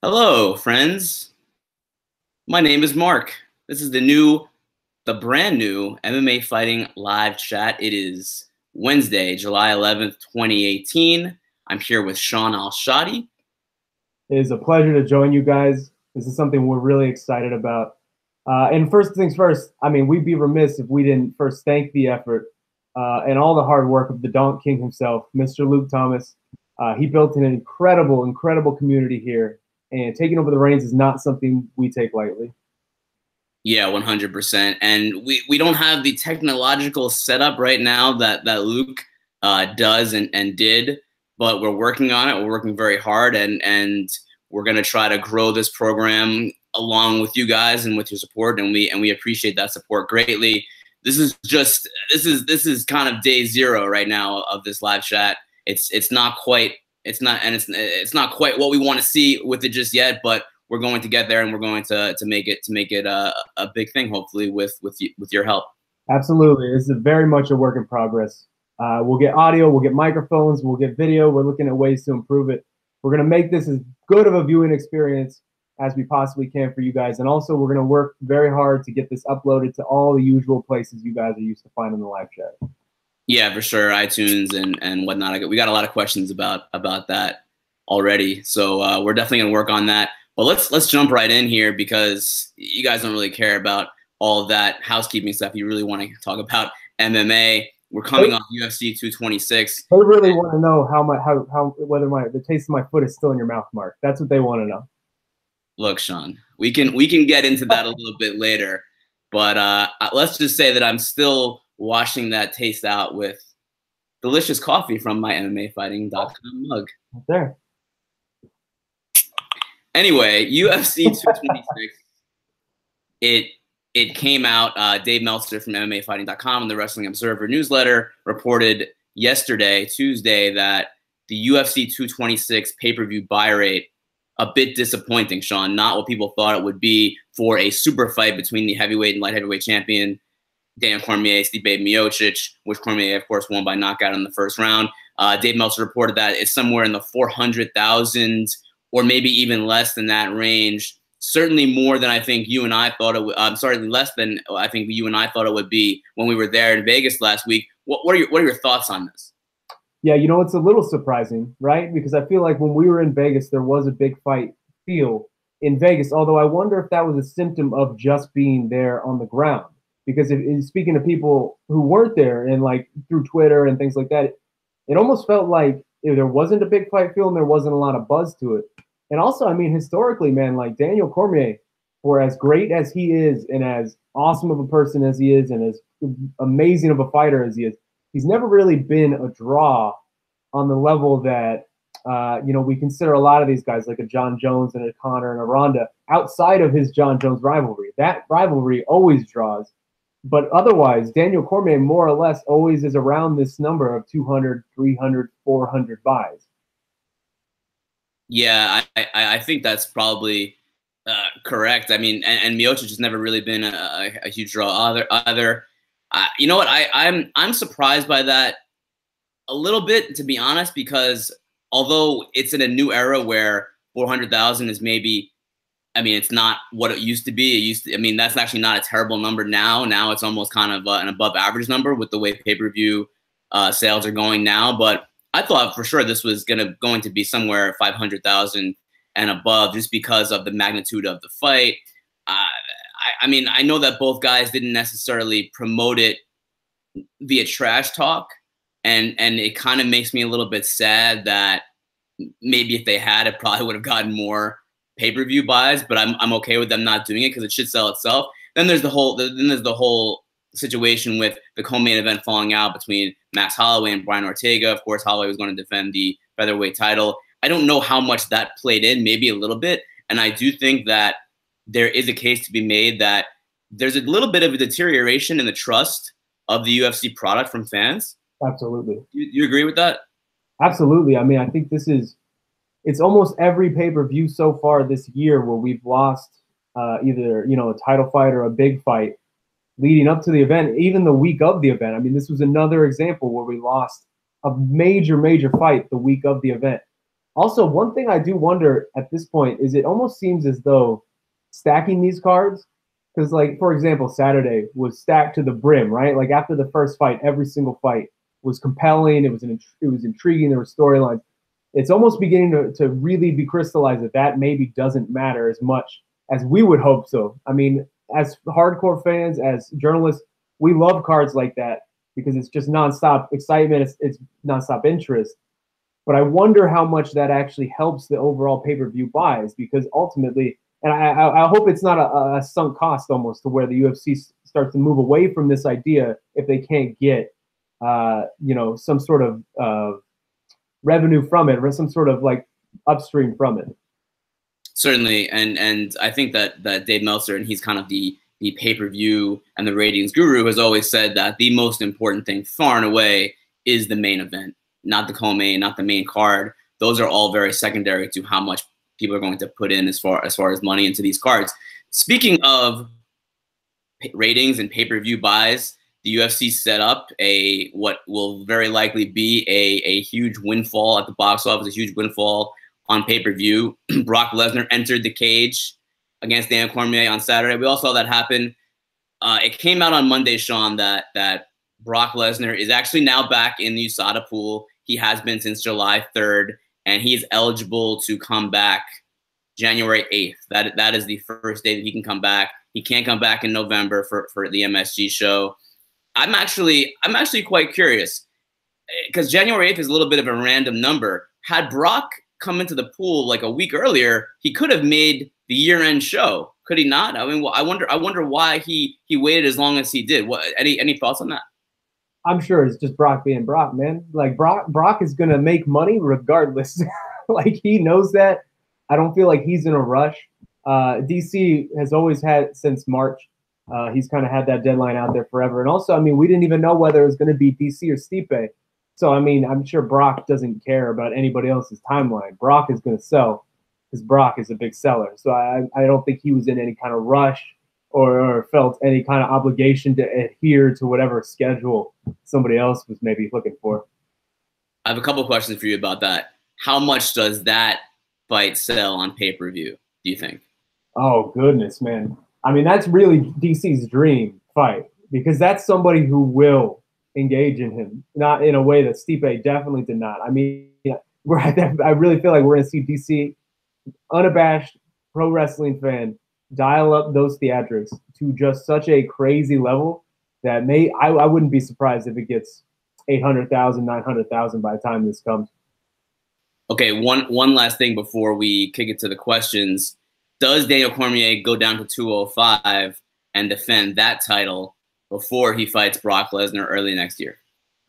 Hello, friends. My name is Marc. This is the brand new MMA Fighting Live Chat. It is Wednesday, July 11th, 2018. I'm here with Shaun Al-Shatti. It is a pleasure to join you guys. This is something we're really excited about. And first things first, I mean, we'd be remiss if we didn't first thank the effort and all the hard work of the Donk King himself, Mr. Luke Thomas. He built an incredible community here, and taking over the reins is not something we take lightly. Yeah, 100%. And we don't have the technological setup right now that Luke does and did, but we're working on it. We're working very hard, and we're going to try to grow this program along with you guys and with your support, and we appreciate that support greatly. This is kind of day zero right now of this live chat. It's not quite quite what we want to see with it just yet, but we're going to get there, and we're going to make it a big thing, hopefully with your help. Absolutely, this is very much a work in progress. We'll get audio, we'll get microphones, we'll get video. We're looking at ways to improve it. We're going to make this as good of a viewing experience as we possibly can for you guys. And also, we're going to work very hard to get this uploaded to all the usual places you guys are used to finding the live chat. Yeah, for sure. iTunes and whatnot. We got a lot of questions about that already. So we're definitely going to work on that. But let's jump right in here, because you guys don't really care about all of that housekeeping stuff. You really want to talk about MMA. We're coming off UFC 226. They really want to know whether the taste of my foot is still in your mouth, Marc. That's what they want to know. Look, Shaun, we can get into that a little bit later, but let's just say that I'm still washing that taste out with delicious coffee from my MMAfighting.com mug. Right there. Anyway, UFC 226. It came out. Dave Meltzer from MMAfighting.com and the Wrestling Observer newsletter reported yesterday, Tuesday, that the UFC 226 pay-per-view buy rate, a bit disappointing, Shaun. Not what people thought it would be for a super fight between the heavyweight and light heavyweight champion Daniel Cormier, Stipe Miocic, which Cormier, of course, won by knockout in the first round. Dave Meltzer reported that it's somewhere in the 400,000 or maybe even less than that range. Certainly more than I think you and I thought it would. I'm sorry, less than I think you and I thought it would be when we were there in Vegas last week. What are your thoughts on this? Yeah, you know, it's a little surprising, right? Because I feel like when we were in Vegas, there was a big fight feel in Vegas, although I wonder if that was a symptom of just being there on the ground. Because speaking to people who weren't there and like through Twitter and things like that, it almost felt like there wasn't a big fight feel and there wasn't a lot of buzz to it. And also, I mean, historically, man, like Daniel Cormier, for as great as he is and as awesome of a person as he is and as amazing of a fighter as he is, he's never really been a draw on the level that, we consider a lot of these guys like a John Jones and a Conor and a Ronda outside of his John Jones rivalry. That rivalry always draws. But otherwise, Daniel Cormier more or less always is around this number of 200, 300, 400 buys. Yeah, I think that's probably correct. I mean, and Miocic has never really been a huge draw either. You know what? I'm surprised by that a little bit, to be honest, because although it's in a new era where 400,000 is maybe, I mean, it's not what it used to be. I mean, that's actually not a terrible number now. Now it's almost kind of an above average number with the way pay-per-view sales are going now. But I thought for sure this was going to be somewhere 500,000 and above, just because of the magnitude of the fight. I mean, I know that both guys didn't necessarily promote it via trash talk, and it kind of makes me a little bit sad that maybe if they had, it probably would have gotten more pay-per-view buys. But I'm okay with them not doing it because it should sell itself. Then there's the whole situation with the co-main event falling out between Max Holloway and Brian Ortega. Of course, Holloway was going to defend the featherweight title. I don't know how much that played in, maybe a little bit. And I do think that there is a case to be made that there's a little bit of a deterioration in the trust of the UFC product from fans. Absolutely. You agree with that? Absolutely. I mean, I think it's almost every pay-per-view so far this year where we've lost either, a title fight or a big fight leading up to the event, even the week of the event. I mean, this was another example where we lost a major fight the week of the event. Also, one thing I do wonder at this point is it almost seems as though stacking these cards, because like for example, Saturday was stacked to the brim, right? Like after the first fight, every single fight was compelling. It was intriguing. There were storylines. It's almost beginning to really be crystallized that maybe doesn't matter as much as we would hope so. I mean, as hardcore fans, as journalists, we love cards like that because it's just nonstop excitement. It's nonstop interest. But I wonder how much that actually helps the overall pay-per-view buys, because ultimately, and I hope it's not a sunk cost almost to where the UFC starts to move away from this idea if they can't get, some sort of revenue from it or some sort of like upstream from it. Certainly, and I think that Dave Meltzer, and he's kind of the pay-per-view and the ratings guru, has always said that the most important thing far and away is the main event, not the co-main, not the main card. Those are all very secondary to how much people are going to put in as far as money into these cards. Speaking of ratings and pay-per-view buys, the UFC set up what will very likely be a huge windfall at the box office, a huge windfall on pay-per-view. Brock Lesnar entered the cage against Daniel Cormier on Saturday. We all saw that happen. It came out on Monday, Shaun, that Brock Lesnar is actually now back in the USADA pool. He has been since July 3rd, and he is eligible to come back January 8th. That is the first day that he can come back. He can't come back in November for the MSG show. I'm actually quite curious because January 8th is a little bit of a random number. Had Brock come into the pool like a week earlier, he could have made the year-end show, could he not? I mean, I wonder why he waited as long as he did. What any thoughts on that? I'm sure it's just Brock being Brock, man. Like Brock is gonna make money regardless. Like he knows that. I don't feel like he's in a rush. DC has always had since March. He's kind of had that deadline out there forever. And also, I mean, we didn't even know whether it was going to be DC or Stipe. So, I mean, I'm sure Brock doesn't care about anybody else's timeline. Brock is going to sell because Brock is a big seller. So I don't think he was in any kind of rush or felt any kind of obligation to adhere to whatever schedule somebody else was maybe looking for. I have a couple of questions for you about that. How much does that fight sell on pay-per-view, do you think? Oh, goodness, man. I mean, that's really DC's dream fight because that's somebody who will engage in him, not in a way that Stipe definitely did not. I mean, I really feel like we're going to see DC, unabashed pro wrestling fan, dial up those theatrics to just such a crazy level that I wouldn't be surprised if it gets 800,000, 900,000 by the time this comes. Okay, one last thing before we kick it to the questions. Does Daniel Cormier go down to 205 and defend that title before he fights Brock Lesnar early next year?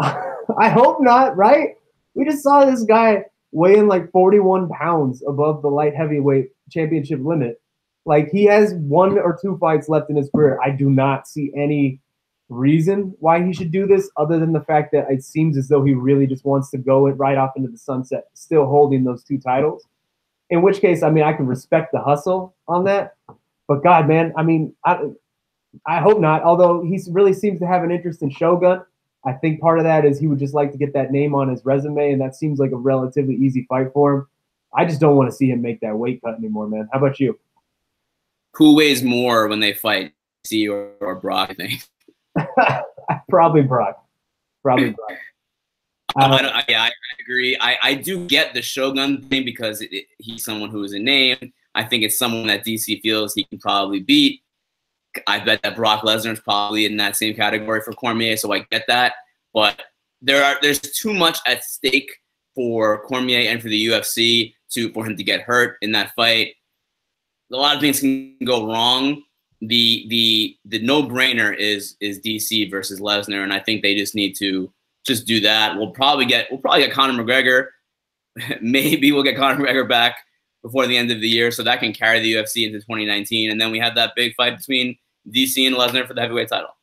I hope not, right? We just saw this guy weigh in like 41 pounds above the light heavyweight championship limit. Like he has 1 or 2 fights left in his career. I do not see any reason why he should do this other than the fact that it seems as though he really just wants to go right off into the sunset, still holding those 2 titles. In which case, I mean, I can respect the hustle on that. But God, man, I mean, I hope not. Although he really seems to have an interest in Shogun. I think part of that is he would just like to get that name on his resume, and that seems like a relatively easy fight for him. I just don't want to see him make that weight cut anymore, man. How about you? Who weighs more when they fight, C or Brock, I think? Probably Brock. Probably Brock. I agree. I do get the Shogun thing because he's someone who is a name. I think it's someone that DC feels he can probably beat. I bet that Brock Lesnar is probably in that same category for Cormier, so I get that. But there's too much at stake for Cormier and for the UFC for him to get hurt in that fight. A lot of things can go wrong. The no-brainer is DC versus Lesnar, and I think they just need to just do that. We'll probably get Conor McGregor. Maybe we'll get Conor McGregor back before the end of the year, so that can carry the UFC into 2019. And then we have that big fight between DC and Lesnar for the heavyweight title.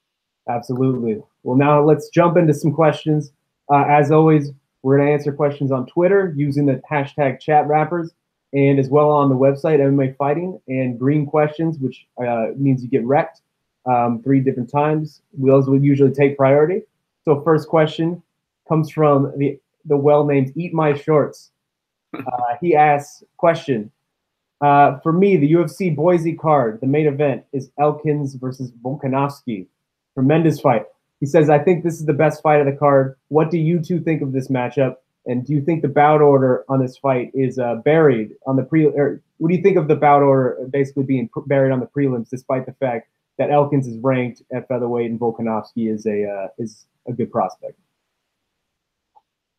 Absolutely. Well, now let's jump into some questions. As always, we're going to answer questions on Twitter using the hashtag chat rappers, and as well on the website, MMA Fighting, and green questions, which means you get wrecked 3 different times. Those will usually take priority. So first question comes from the well-named Eat My Shorts. He asks, question, for me, the UFC Boise card, the main event is Elkins versus Volkanovski. Tremendous fight. He says, I think this is the best fight of the card. What do you two think of this matchup? And do you think the bout order on this fight is buried on the or what do you think of the bout order basically being buried on the prelims, despite the fact that Elkins is ranked at featherweight and Volkanovski is a good prospect?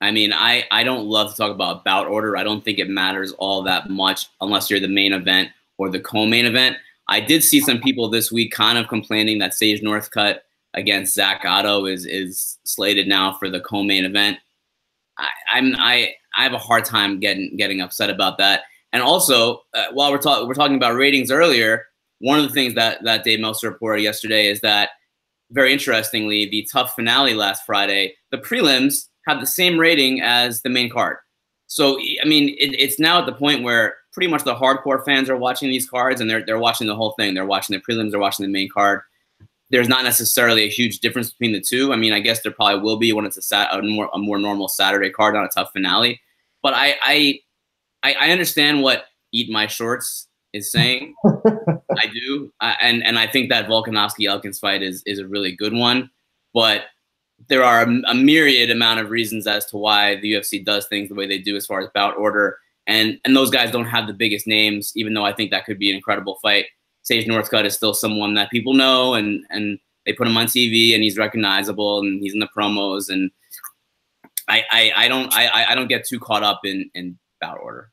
I mean, I don't love to talk about bout order. I don't think it matters all that much unless you're the main event or the co-main event. I did see some people this week kind of complaining that Sage Northcutt against Zach Otto is slated now for the co-main event. I have a hard time getting upset about that. And also, while we're talking about ratings earlier, one of the things that Dave Meltzer reported yesterday is that, very interestingly, the Tough finale last Friday, the prelims have the same rating as the main card. So I mean, it's now at the point where pretty much the hardcore fans are watching these cards, and they're watching the whole thing. They're watching the prelims, they're watching the main card. There's not necessarily a huge difference between the two. I mean, I guess there probably will be when it's a more normal Saturday card, not a Tough finale. But I understand what Eat My Shorts is saying. I do, and I think that Volkanovski Elkins fight is a really good one. But there are a myriad amount of reasons as to why the UFC does things the way they do as far as bout order, and those guys don't have the biggest names. Even though I think that could be an incredible fight. Sage Northcutt is still someone that people know, and they put him on TV, and he's recognizable, and he's in the promos, and I don't get too caught up in bout order.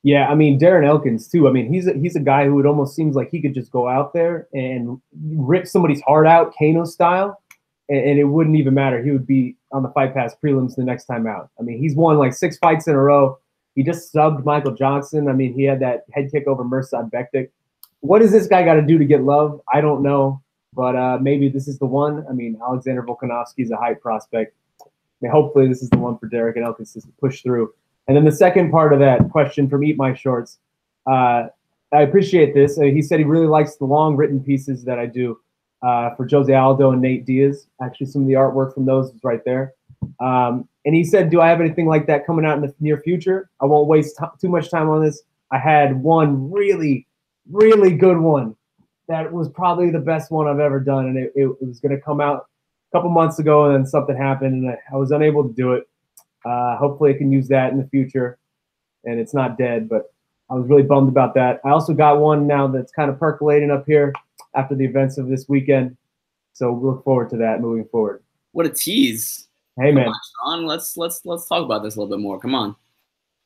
Yeah, I mean, Darren Elkins too. I mean, he's a guy who it almost seems like he could just go out there and rip somebody's heart out, Kano style, and it wouldn't even matter. He would be on the Fight Pass prelims the next time out. I mean, he's won like 6 fights in a row. He just subbed Michael Johnson. I mean, he had that head kick over Mirsad Bektik. What does this guy got to do to get love? I don't know, but maybe this is the one. I mean, Alexander Volkanovski is a hype prospect. I mean, hopefully this is the one for Derrick and Elkins to push through. And then the second part of that question from Eat My Shorts, I appreciate this. He said he really likes the long written pieces that I do for Jose Aldo and Nate Diaz. Actually, some of the artwork from those is right there. And he said, do I have anything like that coming out in the near future? I won't waste too much time on this. I had one really good one that was probably the best one I've ever done, and it was going to come out a couple months ago, and then something happened, and I was unable to do it. Hopefully I can use that in the future, and it's not dead, but I was really bummed about that. I also got one now that's kind of percolating up here after the events of this weekend, so we'll look forward to that moving forward. What a tease! Hey man, Shaun, let's talk about this a little bit more. Come on,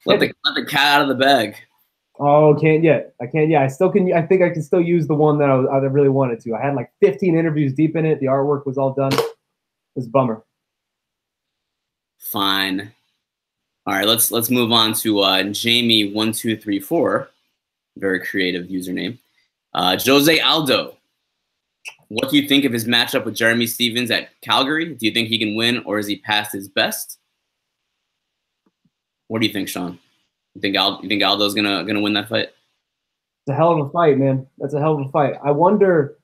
let the cat out of the bag. Oh, can't yet. I can't yet. I still can. I think I can still use the one that I really wanted to. I had like 15 interviews deep in it. The artwork was all done. It was a bummer. Fine. All right, let's move on to Jamie1234. Very creative username. Jose Aldo. What do you think of his matchup with Jeremy Stephens at Calgary? Do you think he can win, or is he past his best? What do you think, Shaun? You think Aldo's gonna win that fight? It's a hell of a fight, man. That's a hell of a fight. I wonder,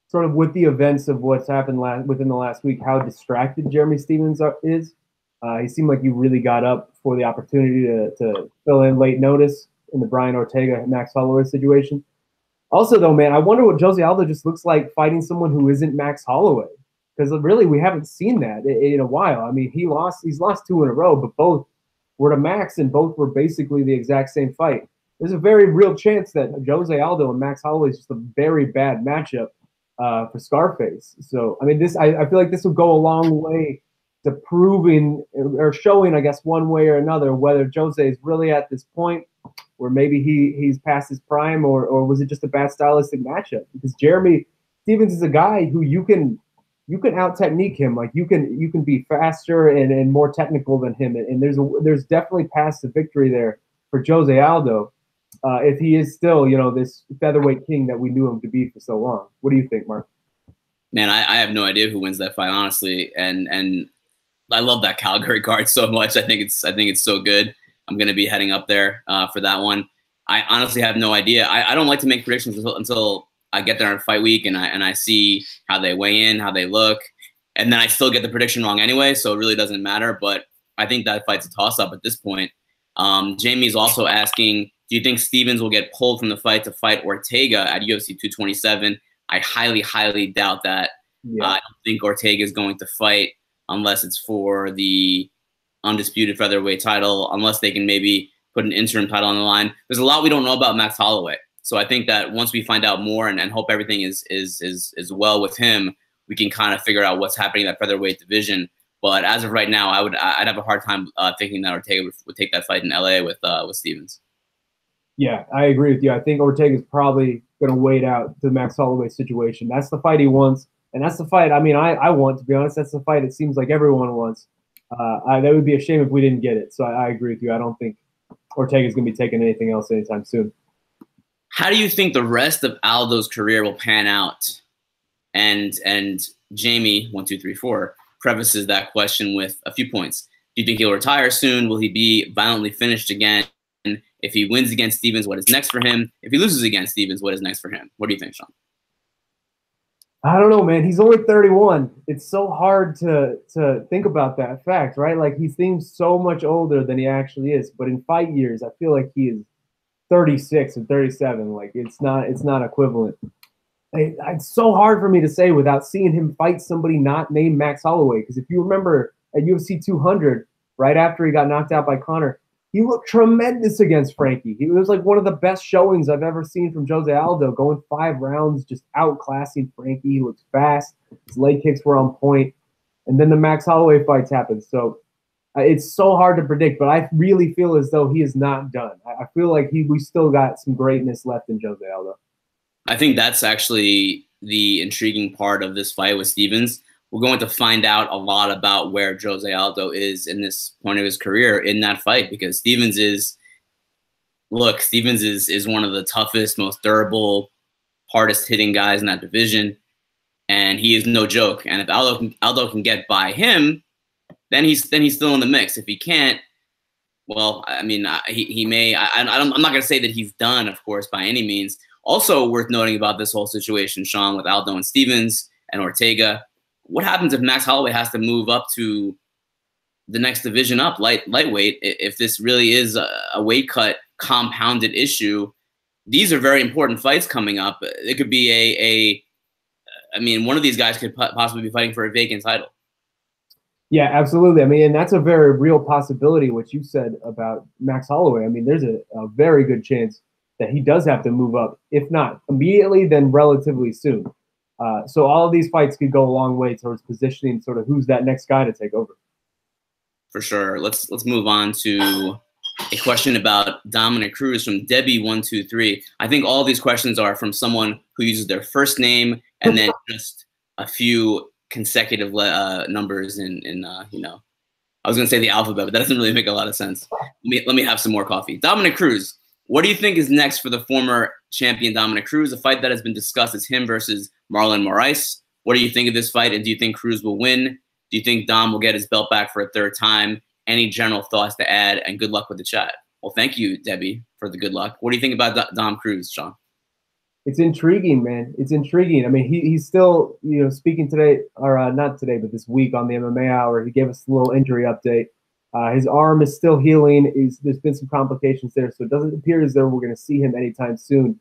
sort of with the events of what's happened within the last week, how distracted Jeremy Stephens is. He seemed like he really got up for the opportunity to fill in late notice in the Brian Ortega and Max Holloway situation. Also, though, man, I wonder what Jose Aldo just looks like fighting someone who isn't Max Holloway, because really we haven't seen that in a while. I mean, he's lost 2 in a row, but both were to Max, and both were basically the exact same fight. There's a very real chance that Jose Aldo and Max Holloway is just a very bad matchup for Scarface. So, I mean, I feel like this will go a long way to proving or showing, I guess, one way or another, whether Jose is really at this point where maybe he's past his prime, or was it just a bad stylistic matchup? Because Jeremy Stephens is a guy who you can out technique him. Like you can be faster and more technical than him. And there's definitely paths to victory there for Jose Aldo if he is still, this featherweight king that we knew him to be for so long. What do you think, Marc? Man, I have no idea who wins that fight, honestly. And I love that Calgary card so much. I think it's so good. I'm gonna be heading up there for that one. I honestly have no idea. I don't like to make predictions until I get there on fight week and I see how they weigh in, how they look, and then I still get the prediction wrong anyway, so it really doesn't matter. But I think that fight's a toss-up at this point. Jamie's also asking, do you think Stevens will get pulled from the fight to fight Ortega at UFC 227? I highly, highly doubt that. Yeah. I don't think Ortega is going to fight unless it's for the undisputed featherweight title, unless they can maybe put an interim title on the line. There's a lot we don't know about Max Holloway. So I think that once we find out more and hope everything is well with him, we can kind of figure out what's happening in that featherweight division. But as of right now, I'd have a hard time thinking that Ortega would take that fight in LA with Stevens. Yeah, I agree with you. I think Ortega's probably going to wait out the Max Holloway situation. That's the fight he wants, and that's the fight. I mean, I want, to be honest. That's the fight it seems like everyone wants. That would be a shame if we didn't get it. So I agree with you. I don't think Ortega's going to be taking anything else anytime soon. How do you think the rest of Aldo's career will pan out? And Jamie 1234 prefaces that question with a few points. Do you think he'll retire soon? Will he be violently finished again? If he wins against Stevens, what is next for him? If he loses against Stevens, what is next for him? What do you think, Shaun? I don't know, man. He's only 31. It's so hard to think about that fact, right? Like, he seems so much older than he actually is. But in fight years, I feel like he is 36 and 37. Like, it's not equivalent. It's so hard for me to say without seeing him fight somebody not named Max Holloway. Because if you remember at UFC 200, right after he got knocked out by Conor, he looked tremendous against Frankie. He was like one of the best showings I've ever seen from Jose Aldo, going 5 rounds, just outclassing Frankie. He looked fast. His leg kicks were on point. And then the Max Holloway fights happened. So it's so hard to predict, but I really feel as though he is not done. I feel like we still got some greatness left in Jose Aldo. I think that's actually the intriguing part of this fight with Stevens. We're going to find out a lot about where Jose Aldo is in this point of his career in that fight, because Stevens is one of the toughest, most durable, hardest hitting guys in that division, and he is no joke. And if Aldo can get by him, then he's still in the mix. If he can't, well, I mean, he may. I'm not going to say that he's done, of course, by any means. Also worth noting about this whole situation, Shaun, with Aldo and Stevens and Ortega. What happens if Max Holloway has to move up to the next division up, lightweight? If this really is a weight cut compounded issue, these are very important fights coming up. It could be I mean, one of these guys could possibly be fighting for a vacant title. Yeah, absolutely. I mean, and that's a very real possibility, what you said about Max Holloway. I mean, there's a very good chance that he does have to move up, if not immediately, then relatively soon. So all of these fights could go a long way towards positioning sort of who's that next guy to take over. For sure. Let's move on to a question about Dominick Cruz from Debbie123. I think all these questions are from someone who uses their first name and then just a few consecutive numbers in you know, I was going to say the alphabet, but that doesn't really make a lot of sense. Let me have some more coffee. Dominick Cruz, what do you think is next for the former champion Dominick Cruz? A fight that has been discussed is him versus Marlon Moraes. What do you think of this fight, and do you think Cruz will win? Do you think Dom will get his belt back for a 3rd time? Any general thoughts to add, and good luck with the chat. Well, thank you, Debbie, for the good luck. What do you think about Dom Cruz, Shaun? It's intriguing, man. It's intriguing. I mean, he's still, you know, speaking today, or not today, but this week on the MMA Hour. He gave us a little injury update. His arm is still healing. There's been some complications there, so it doesn't appear as though we're going to see him anytime soon.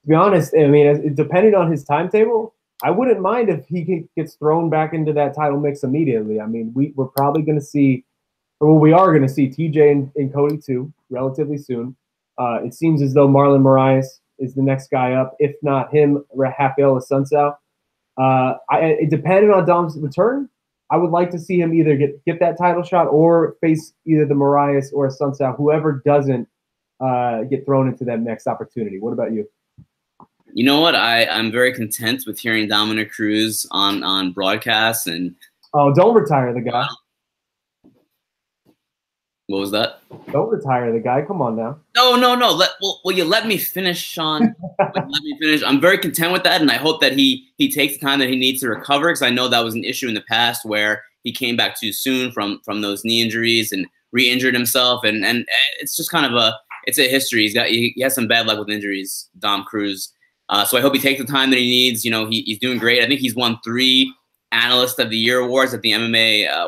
To be honest, I mean, depending on his timetable, I wouldn't mind if he gets thrown back into that title mix immediately. I mean, we're probably going to see, or we are going to see TJ and Cody too, relatively soon. It seems as though Marlon Moraes is the next guy up, if not him, Rafael Assunção. Depending on Dom's return, I would like to see him either get that title shot or face either the Moraes or Assunção, whoever doesn't get thrown into that next opportunity. What about you? You know what? I'm very content with hearing Dominick Cruz on broadcasts. And oh, don't retire the guy. What was that? Don't retire the guy. Come on now. No. Will you let me finish, Shaun? Let me finish. I'm very content with that, and I hope that he takes the time that he needs to recover, because I know that was an issue in the past where he came back too soon from those knee injuries and re-injured himself, and it's just kind of a history. He has some bad luck with injuries, Dom Cruz. So I hope he takes the time that he needs. You know, he's doing great. I think he's won 3 Analyst of the Year awards at the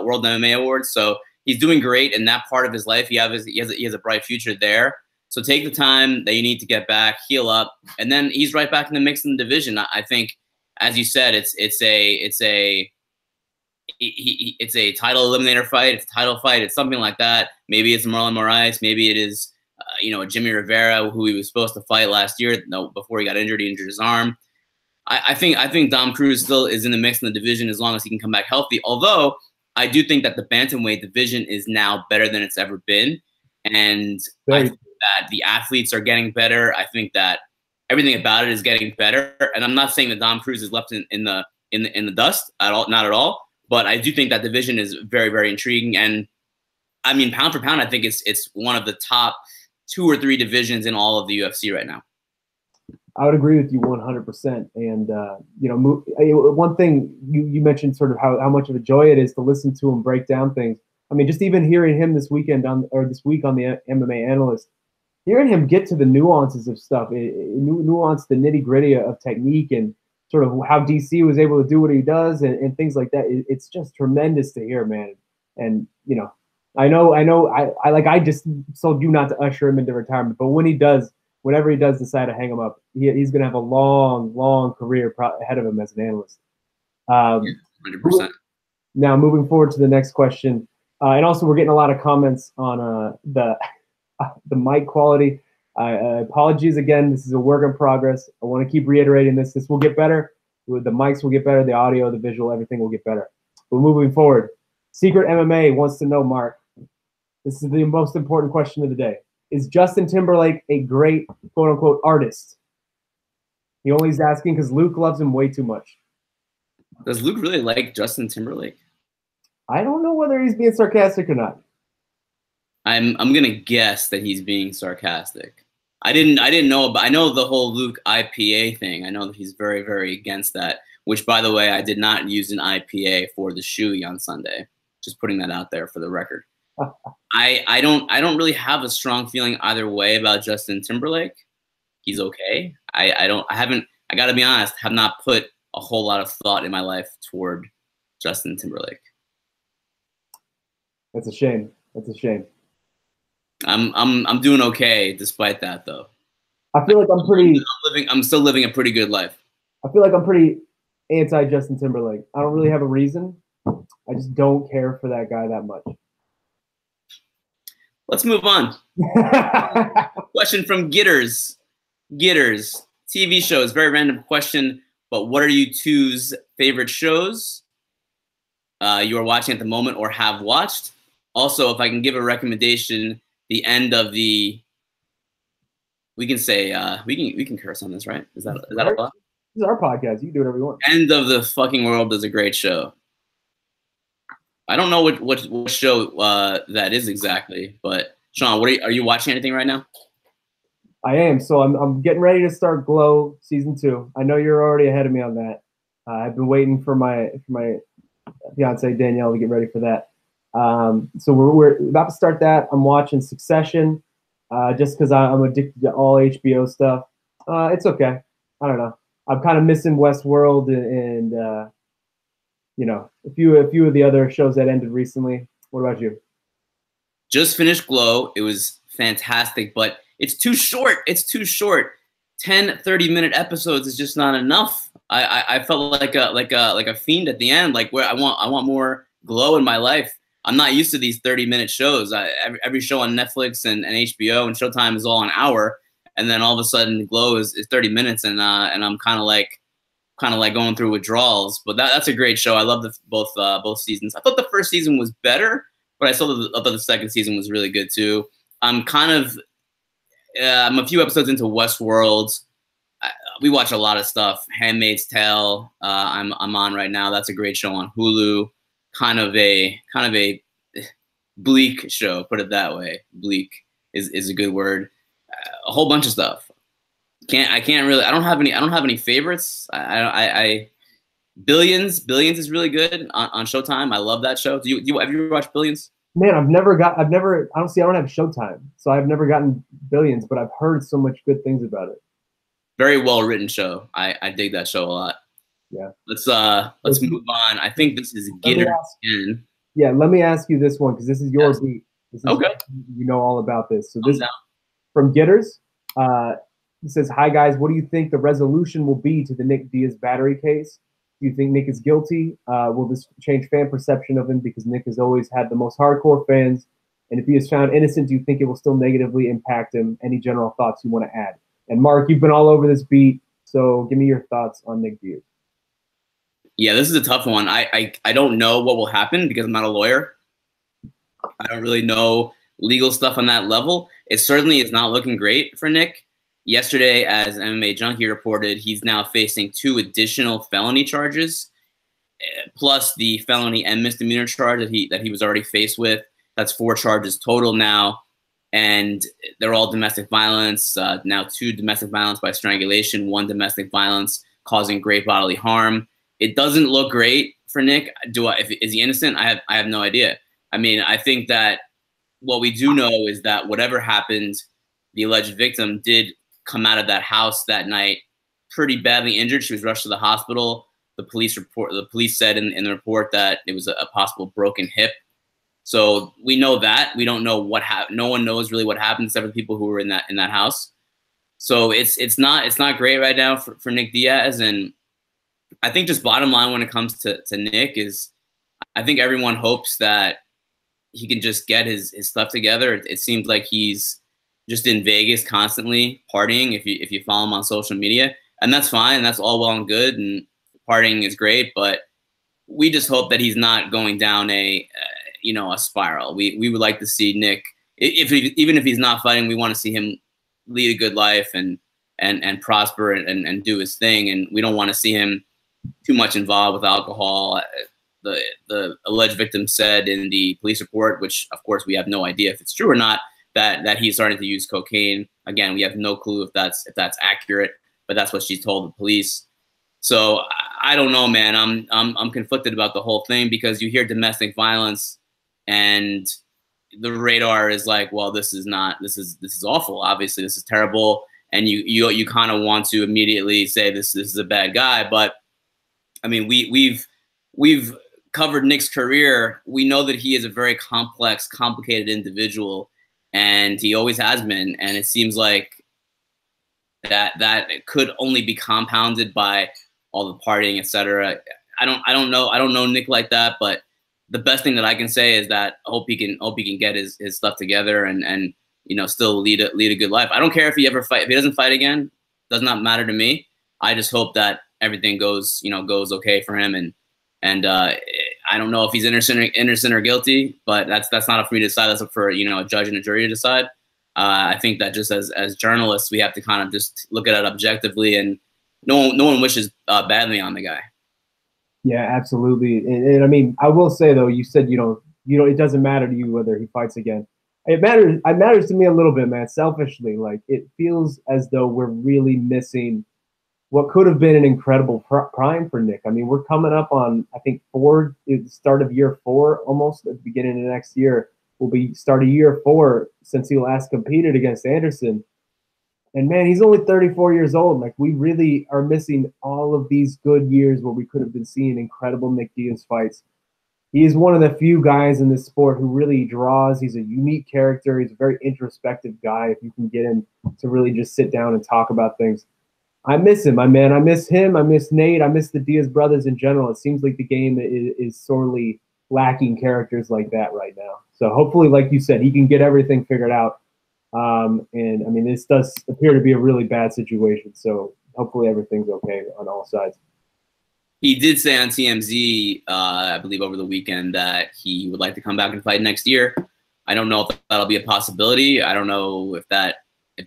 World MMA Awards. So he's doing great in that part of his life. He has a bright future there. So take the time that you need to get back, heal up, and then he's right back in the mix in the division. I think, as you said, it's a title eliminator fight. It's a title fight. It's something like that. Maybe it's Marlon Moraes. Maybe it is, a Jimmy Rivera, who he was supposed to fight last year. No, before he got injured, he injured his arm. I think Dom Cruz still is in the mix in the division as long as he can come back healthy. Although I do think that the bantamweight division is now better than it's ever been, and I think that the athletes are getting better. I think that everything about it is getting better. And I'm not saying that Dom Cruz is left in the dust at all, not at all. But I do think that division is very, very intriguing. And I mean, pound for pound, I think it's one of the top 2 or 3 divisions in all of the UFC right now. I would agree with you 100%. And, one thing you mentioned sort of how much of a joy it is to listen to him break down things. I mean, just even hearing him this week on the MMA Analyst, hearing him get to the nuances of stuff, nuance the nitty gritty of technique and sort of how DC was able to do what he does and things like that. It's just tremendous to hear, man. And, I know, I just told you not to usher him into retirement, but whenever he does decide to hang him up, he's going to have a long, long career ahead of him as an analyst. 100%. Now, moving forward to the next question. And also, we're getting a lot of comments on the mic quality. Apologies again. This is a work in progress. I want to keep reiterating this. This will get better. The mics will get better. The audio, the visual, everything will get better. But moving forward, Secret MMA wants to know, Marc, this is the most important question of the day. Is Justin Timberlake a great, quote-unquote, artist? He only is asking because Luke loves him way too much. Does Luke really like Justin Timberlake? I don't know whether he's being sarcastic or not. I'm gonna guess that he's being sarcastic. I didn't know, but I know the whole Luke IPA thing. I know that he's very, very against that. Which, by the way, I did not use an IPA for the shoey on Sunday. Just putting that out there for the record. I don't really have a strong feeling either way about Justin Timberlake. He's okay. I gotta be honest, have not put a whole lot of thought in my life toward Justin Timberlake. That's a shame. That's a shame. I'm doing okay despite that, though. I feel like I'm still living a pretty good life. I feel like I'm pretty anti Justin Timberlake. I don't really have a reason. I just don't care for that guy that much. Let's move on. Question from Gitters. Gitters. TV shows. Very random question, but what are you two's favorite shows you are watching at the moment or have watched? Also, if I can give a recommendation, the end of the, we can say, we can curse on this, right? Is that a lot? This is our podcast. You can do whatever you want. End of the Fucking World is a great show. I don't know what show that is exactly, but Shaun, are you watching anything right now? I am. So I'm getting ready to start Glow season 2. I know you're already ahead of me on that. I've been waiting for my fiance Danielle to get ready for that. So we're about to start that. I'm watching Succession, just because I'm addicted to all HBO stuff. It's okay. I don't know. I'm kind of missing Westworld and a few of the other shows that ended recently. What about you? Just finished Glow. It was fantastic, but it's too short. It's too short. 10, 30-minute episodes is just not enough. I felt like a fiend at the end. Like, where I want more Glow in my life. I'm not used to these 30-minute shows. Every show on Netflix and HBO and Showtime is all an hour, and then all of a sudden Glow is 30 minutes, and I'm kind of like going through withdrawals. But that's a great show. I love both seasons. I thought the first season was better, but I thought the second season was really good too. I'm a few episodes into Westworld. We watch a lot of stuff. Handmaid's Tale. I'm on right now. That's a great show on Hulu. Kind of a bleak show, put it that way. Bleak is a good word. A whole bunch of stuff. I don't have any favorites. Billions is really good on Showtime. I love that show. Have you ever watched Billions? Man, I don't have Showtime, so I've never gotten Billions, but I've heard so much good things about it. Very well written show. I dig that show a lot. Yeah. Let's move on. I think this is Gitter again. Yeah, let me ask you this one because this is your beat. This is Okay. you know all about this. So I'm this down. from Gitters. He says, "Hi guys, what do you think the resolution will be to the Nick Diaz battery case? Do you think Nick is guilty? Will this change fan perception of him because Nick has always had the most hardcore fans? And if he is found innocent, do you think it will still negatively impact him? Any general thoughts you want to add?" And Marc, you've been all over this beat, so give me your thoughts on Nick Diaz. Yeah, this is a tough one. I don't know what will happen because I'm not a lawyer. I don't really know legal stuff on that level. It certainly is not looking great for Nick. Yesterday, as MMA Junkie reported, he's now facing 2 additional felony charges, plus the felony and misdemeanor charge that he was already faced with. That's 4 charges total now, and they're all domestic violence. Now 2 domestic violence by strangulation, 1 domestic violence causing great bodily harm. It doesn't look great for Nick. Is he innocent? I have no idea. I mean, I think that what we do know is that whatever happened, the alleged victim did come out of that house that night pretty badly injured. She was rushed to the hospital. The police said in the report that it was a possible broken hip. So we know that. We don't know what happened. No one knows really what happened except for the people who were in that house. So it's not great right now for Nick Diaz. And I think just bottom line when it comes to Nick is I think everyone hopes that he can just get his stuff together. It seems like he's just in Vegas constantly partying if you follow him on social media. And that's fine. That's all well and good. And partying is great. But we just hope that he's not going down a spiral. We would like to see Nick, even if he's not fighting, we want to see him lead a good life and prosper and do his thing. And we don't want to see him too much involved with alcohol. The alleged victim said in the police report, which of course we have no idea if it's true or not, that he's starting to use cocaine. Again, we have no clue if that's accurate, but that's what she told the police. So I don't know, man. I'm conflicted about the whole thing because you hear domestic violence and the radar is like, well, this is awful. Obviously, this is terrible, and you kind of want to immediately say this is a bad guy. But I mean, we've covered Nick's career. We know that he is a very complex, complicated individual, and he always has been. And it seems like that it could only be compounded by all the partying, etc. I don't know Nick like that, but the best thing that I can say is that I hope he can get his stuff together and still lead a good life. I don't care if he doesn't fight again. Does not matter to me. I just hope that everything goes okay for him and I don't know if he's innocent or guilty, but that's not up for me to decide. That's up for a judge and a jury to decide. I think that just as journalists, we have to kind of just look at it objectively, and no one wishes badly on the guy. Yeah, absolutely. And I mean, I will say though, you said it doesn't matter to you whether he fights again. It matters to me a little bit, man. Selfishly, like it feels as though we're really missing what could have been an incredible prime for Nick. I mean, we're coming up on, I think, the start of year 4, almost at the beginning of next year. Will be start of year 4 since he last competed against Anderson. And man, he's only 34 years old. Like, we really are missing all of these good years where we could have been seeing incredible Nick Diaz fights. He is one of the few guys in this sport who really draws. He's a unique character. He's a very introspective guy. If you can get him to really just sit down and talk about things. I miss him, my man. I miss him. I miss Nate. I miss the Diaz brothers in general. It seems like the game is sorely lacking characters like that right now. So hopefully, like you said, he can get everything figured out. And I mean, this does appear to be a really bad situation. So hopefully everything's okay on all sides. He did say on TMZ, I believe over the weekend, that he would like to come back and fight next year. I don't know if that'll be a possibility. I don't know if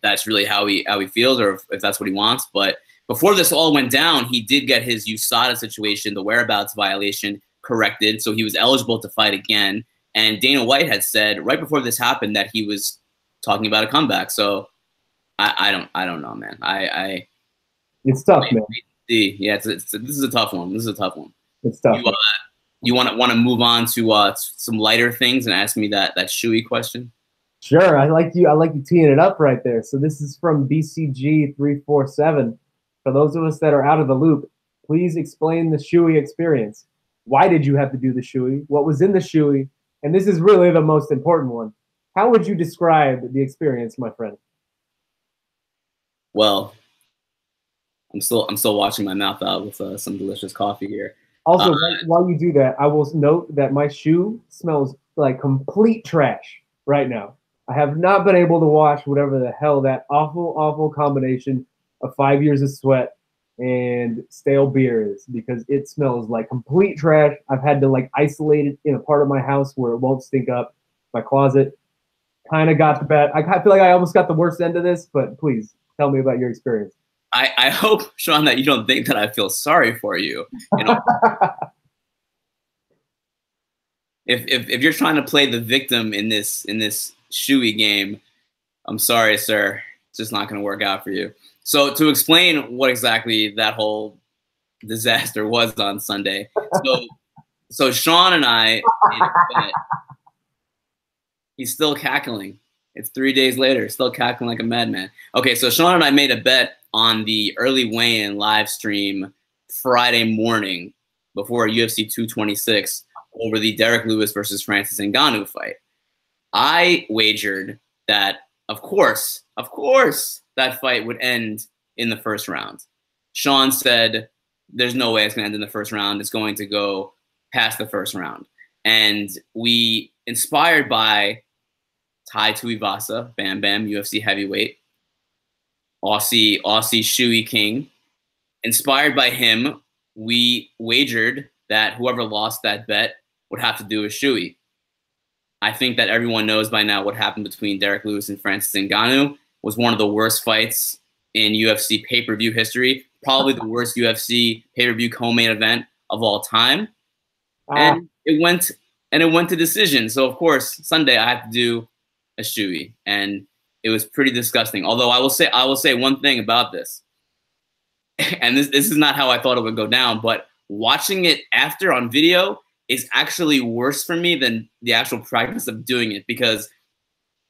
that's really how he feels or if that's what he wants. But before this all went down, he did get his USADA situation, the whereabouts violation, corrected. So he was eligible to fight again. And Dana White had said right before this happened that he was talking about a comeback. So I don't know, man. It's tough, man. Yeah, this is a tough one. It's tough. You want to move on to some lighter things and ask me that shoey question? Sure, I like you teeing it up right there. So this is from BCG347. For those of us that are out of the loop, please explain the shoey experience. Why did you have to do the shoey? What was in the shoey? And this is really the most important one. How would you describe the experience, my friend? Well, I'm still washing my mouth out with some delicious coffee here. Also, while you do that, I will note that my shoe smells like complete trash right now. I have not been able to wash whatever the hell that awful combination of 5 years of sweat and stale beer is, because it smells like complete trash. I've had to like isolate it in a part of my house where it won't stink up. My closet kind of got the bad. I feel like I almost got the worst end of this, but please tell me about your experience. I hope, Shaun, that you don't think that I feel sorry for you. You know, if you're trying to play the victim in this shoey game, I'm sorry, sir. It's just not going to work out for you. So to explain what exactly that whole disaster was on Sunday, so Shaun and I made a bet. He's still cackling. It's 3 days later, still cackling like a madman. Okay, so Shaun and I made a bet on the early weigh-in live stream Friday morning before UFC 226 over the Derrick Lewis versus Francis Ngannou fight. I wagered that, of course, that fight would end in the first round. Shaun said, there's no way it's going to end in the first round. It's going to go past the first round. And we, inspired by Tai Tuivasa, Bam Bam, UFC heavyweight, Aussie shoey king. Inspired by him, we wagered that whoever lost that bet would have to do a shoey. I think that everyone knows by now what happened between Derrick Lewis and Francis Ngannou was one of the worst fights in UFC pay-per-view history, probably the worst UFC pay-per-view co-main event of all time. And it went to decision. So of course, Sunday I had to do a shoey, and it was pretty disgusting. Although I will say one thing about this, and this is not how I thought it would go down, but watching it after on video is actually worse for me than the actual practice of doing it, because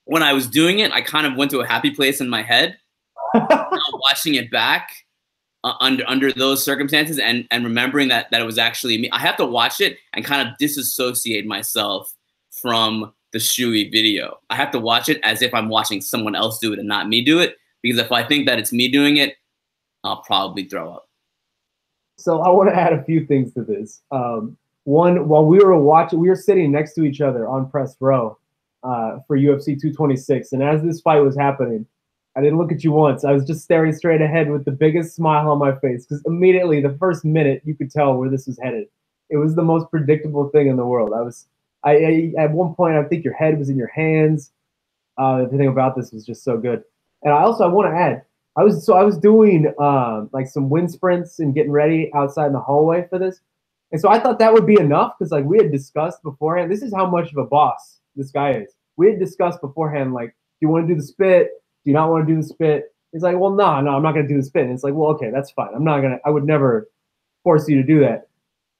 when I was doing it, I kind of went to a happy place in my head. Now watching it back under those circumstances and remembering that it was actually me, I have to watch it and kind of disassociate myself from the shoey video. I have to watch it as if I'm watching someone else do it and not me do it, because if I think that it's me doing it, I'll probably throw up. So I want to add a few things to this. One, while we were watching, we were sitting next to each other on press row for UFC 226. And as this fight was happening, I didn't look at you once. I was just staring straight ahead with the biggest smile on my face, because immediately, the first minute, you could tell where this was headed. It was the most predictable thing in the world. I at one point, I think your head was in your hands. Everything about this was just so good. And I want to add, I was doing like some wind sprints and getting ready outside in the hallway for this. And so I thought that would be enough, because like we had discussed beforehand, this is how much of a boss this guy is. We had discussed beforehand, like, do you want to do the spit? Do you not want to do the spit? He's like, well, no, I'm not going to do the spit. And it's like, well, okay, that's fine. I would never force you to do that.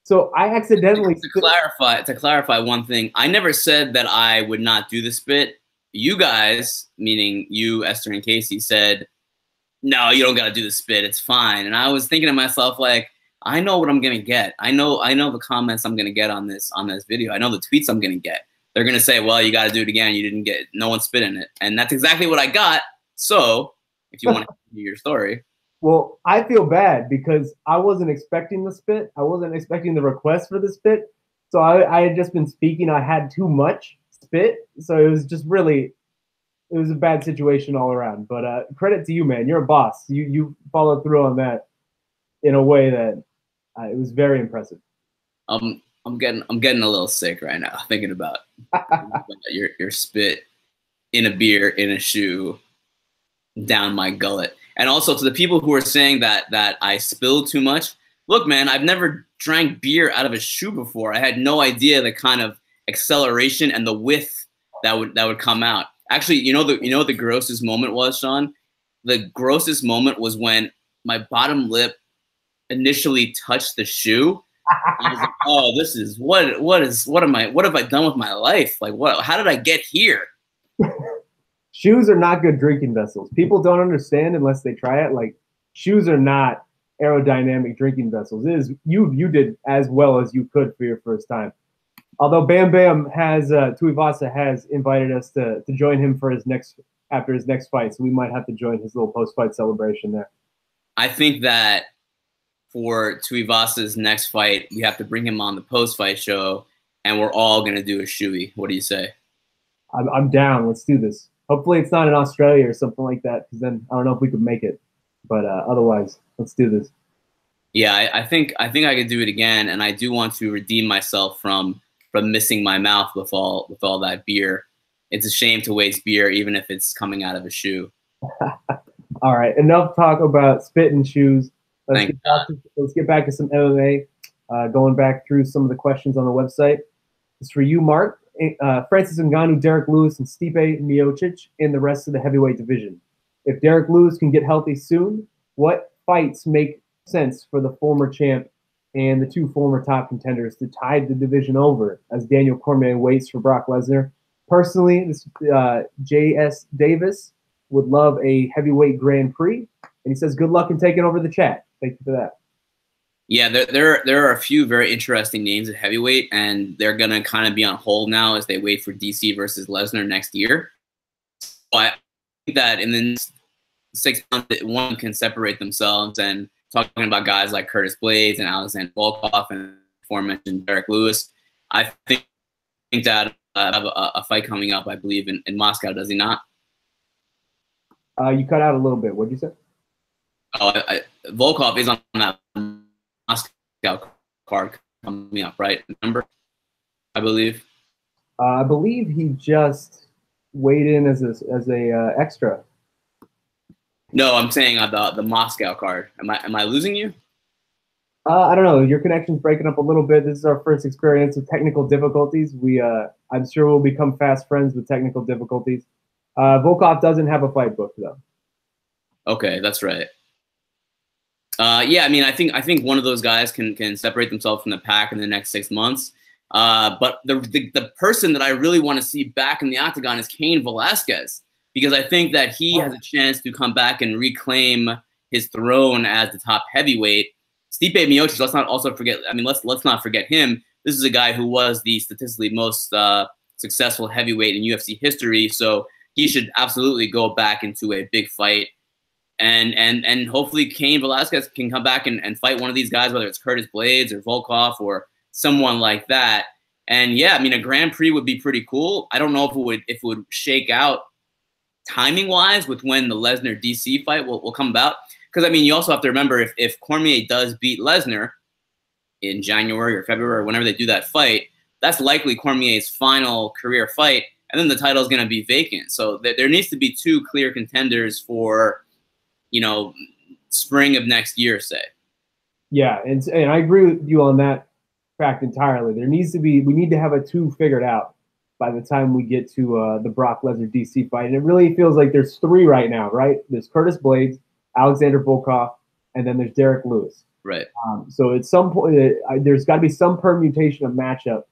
So I accidentally to clarify one thing, I never said that I would not do the spit. You guys, meaning you, Esther, and Casey, said, no, you don't got to do the spit. It's fine. And I was thinking to myself, like, I know what I'm gonna get. I know the comments I'm gonna get on this video. I know the tweets I'm gonna get. They're gonna say, well, you got to do it again. You didn't get, no one spit in it. And that's exactly what I got. So if you want to hear your story. Well, I feel bad because I wasn't expecting the spit. I wasn't expecting the request for the spit. So I had just been speaking. I had too much spit. So it was just really, it was a bad situation all around. But credit to you, man. You're a boss. You followed through on that in a way that it was very impressive. I'm getting a little sick right now thinking about your spit in a beer in a shoe down my gullet. And also to the people who are saying that I spilled too much, look, man, I've never drank beer out of a shoe before. I had no idea the kind of acceleration and the width that would come out. Actually, you know what the grossest moment was, Shaun? The grossest moment was when my bottom lip initially touched the shoe. I was like, oh, this is what have I done with my life? Like, how did I get here? Shoes are not good drinking vessels. People don't understand unless they try it. Like, shoes are not aerodynamic drinking vessels. It is you did as well as you could for your first time. Although Bam Bam has Tuivasa has invited us to join him for after his next fight, so we might have to join his little post-fight celebration there. I think that for Tuivasa's next fight, we have to bring him on the post-fight show, and we're all gonna do a shoey. What do you say? I'm down. Let's do this. Hopefully, it's not in Australia or something like that, because then I don't know if we could make it. But otherwise, let's do this. Yeah, I think I could do it again, and I do want to redeem myself from missing my mouth with all that beer. It's a shame to waste beer, even if it's coming out of a shoe. All right, enough talk about spit and shoes. Let's get back to some MMA. Going back through some of the questions on the website. It's for you, Marc. Francis Ngannou, Derrick Lewis, and Stipe Miocic in the rest of the heavyweight division. If Derrick Lewis can get healthy soon, what fights make sense for the former champ and the two former top contenders to tide the division over as Daniel Cormier waits for Brock Lesnar? Personally, J.S. Davis would love a heavyweight Grand Prix, and he says good luck in taking over the chat. Thank you for that. Yeah, there are a few very interesting names at heavyweight, and they're going to kind of be on hold now as they wait for DC versus Lesnar next year. So I think that in the next 6 months, one can separate themselves, and talking about guys like Curtis Blades and Alexander Volkov and aforementioned Derrick Lewis, I think that I have a fight coming up, I believe, in Moscow, does he not? You cut out a little bit. What did you say? Oh, Volkov is on that Moscow card coming up, right? Remember? I believe. I believe he just weighed in as a extra. No, I'm saying the Moscow card. Am I losing you? I don't know. Your connection's breaking up a little bit. This is our first experience with technical difficulties. I'm sure we'll become fast friends with technical difficulties. Volkov doesn't have a fight booked though. Okay, that's right. Yeah, I mean, I think one of those guys can separate themselves from the pack in the next 6 months. But the person that I really want to see back in the octagon is Cain Velasquez, because I think that he has a chance to come back and reclaim his throne as the top heavyweight. Stipe Miocic, let's not also forget. I mean, let's not forget him. This is a guy who was the statistically most successful heavyweight in UFC history, so he should absolutely go back into a big fight. And hopefully Cain Velasquez can come back and fight one of these guys, whether it's Curtis Blades or Volkov or someone like that. And yeah, I mean, a Grand Prix would be pretty cool. I don't know if it would shake out timing wise with when the Lesnar DC fight will come about. Because I mean, you also have to remember if Cormier does beat Lesnar in January or February or whenever they do that fight, that's likely Cormier's final career fight, and then the title is going to be vacant. So there needs to be two clear contenders for, spring of next year, say. Yeah, and I agree with you on that fact entirely. We need to have a two figured out by the time we get to the Brock Lesnar DC fight. And it really feels like there's three right now, right? There's Curtis Blades, Alexander Volkov, and then there's Derrick Lewis. Right. So at some point, there's got to be some permutation of matchup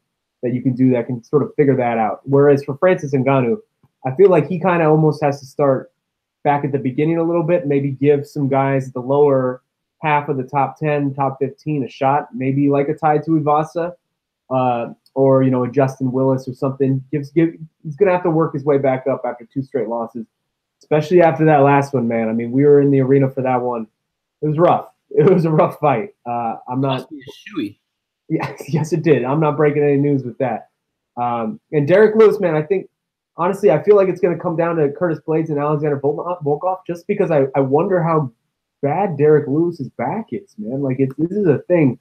that you can do that can sort of figure that out. Whereas for Francis Ngannou, I feel like he kind of almost has to start back at the beginning a little bit, maybe give some guys the lower half of the top 10, top 15 a shot, maybe like a Tai Tuivasa, or a Justin Willis or something. He's going to have to work his way back up after 2 straight losses, especially after that last one, man. I mean, we were in the arena for that one. It was rough. It was a rough fight. I'm not. Yes, it did. I'm not breaking any news with that. And Derrick Lewis, man, I think, honestly, I feel like it's going to come down to Curtis Blades and Alexander Volkov, just because I wonder how bad Derrick Lewis's back is, man. Like, this is a thing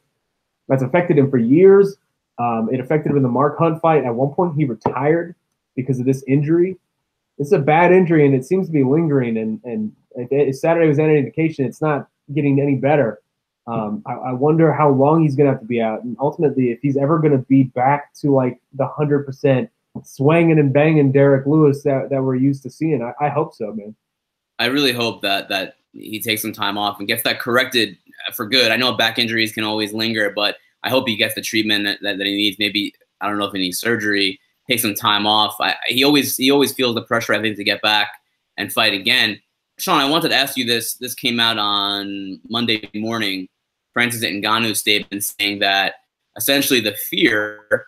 that's affected him for years. It affected him in the Marc Hunt fight. At one point, he retired because of this injury. It's a bad injury, and it seems to be lingering. And if Saturday was any indication, it's not getting any better. I wonder how long he's going to have to be out. And ultimately, if he's ever going to be back to, like, the 100% swanging and banging Derrick Lewis that we're used to seeing. I hope so, man. I really hope that he takes some time off and gets that corrected for good. I know back injuries can always linger, but I hope he gets the treatment that he needs. Maybe, I don't know if he needs surgery, take some time off. He always feels the pressure, I think, to get back and fight again. Shaun, I wanted to ask you this. This came out on Monday morning. Francis Ngannou's statement saying that essentially the fear,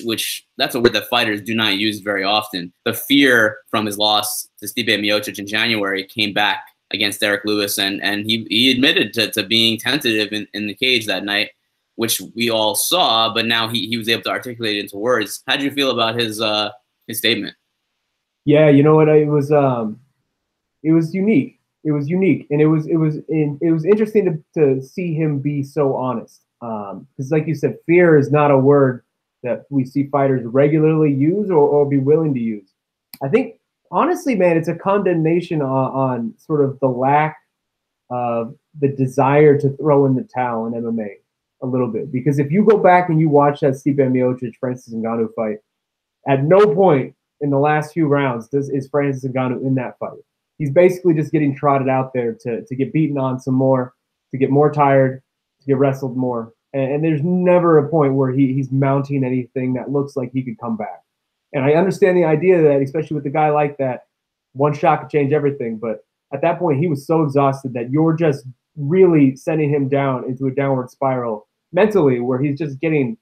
which that's a word that fighters do not use very often, the fear from his loss to Stipe Miocic in January came back against Derrick Lewis, and he admitted to being tentative in the cage that night, which we all saw, but now he was able to articulate it into words. How did you feel about his statement? Yeah, you know what? It was unique. It was unique, and it was interesting to see him be so honest. Because, like you said, fear is not a word that we see fighters regularly use or be willing to use. I think, honestly, man, it's a condemnation on sort of the lack of the desire to throw in the towel in MMA a little bit. Because if you go back and you watch that Stipe Miocic Francis Ngannou fight, at no point in the last few rounds is Francis Ngannou in that fight. He's basically just getting trotted out there to get beaten on some more, to get more tired, to get wrestled more. And there's never a point where he's mounting anything that looks like he could come back. And I understand the idea that, especially with a guy like that, one shot could change everything. But at that point, he was so exhausted that you're just really sending him down into a downward spiral mentally, where he's just getting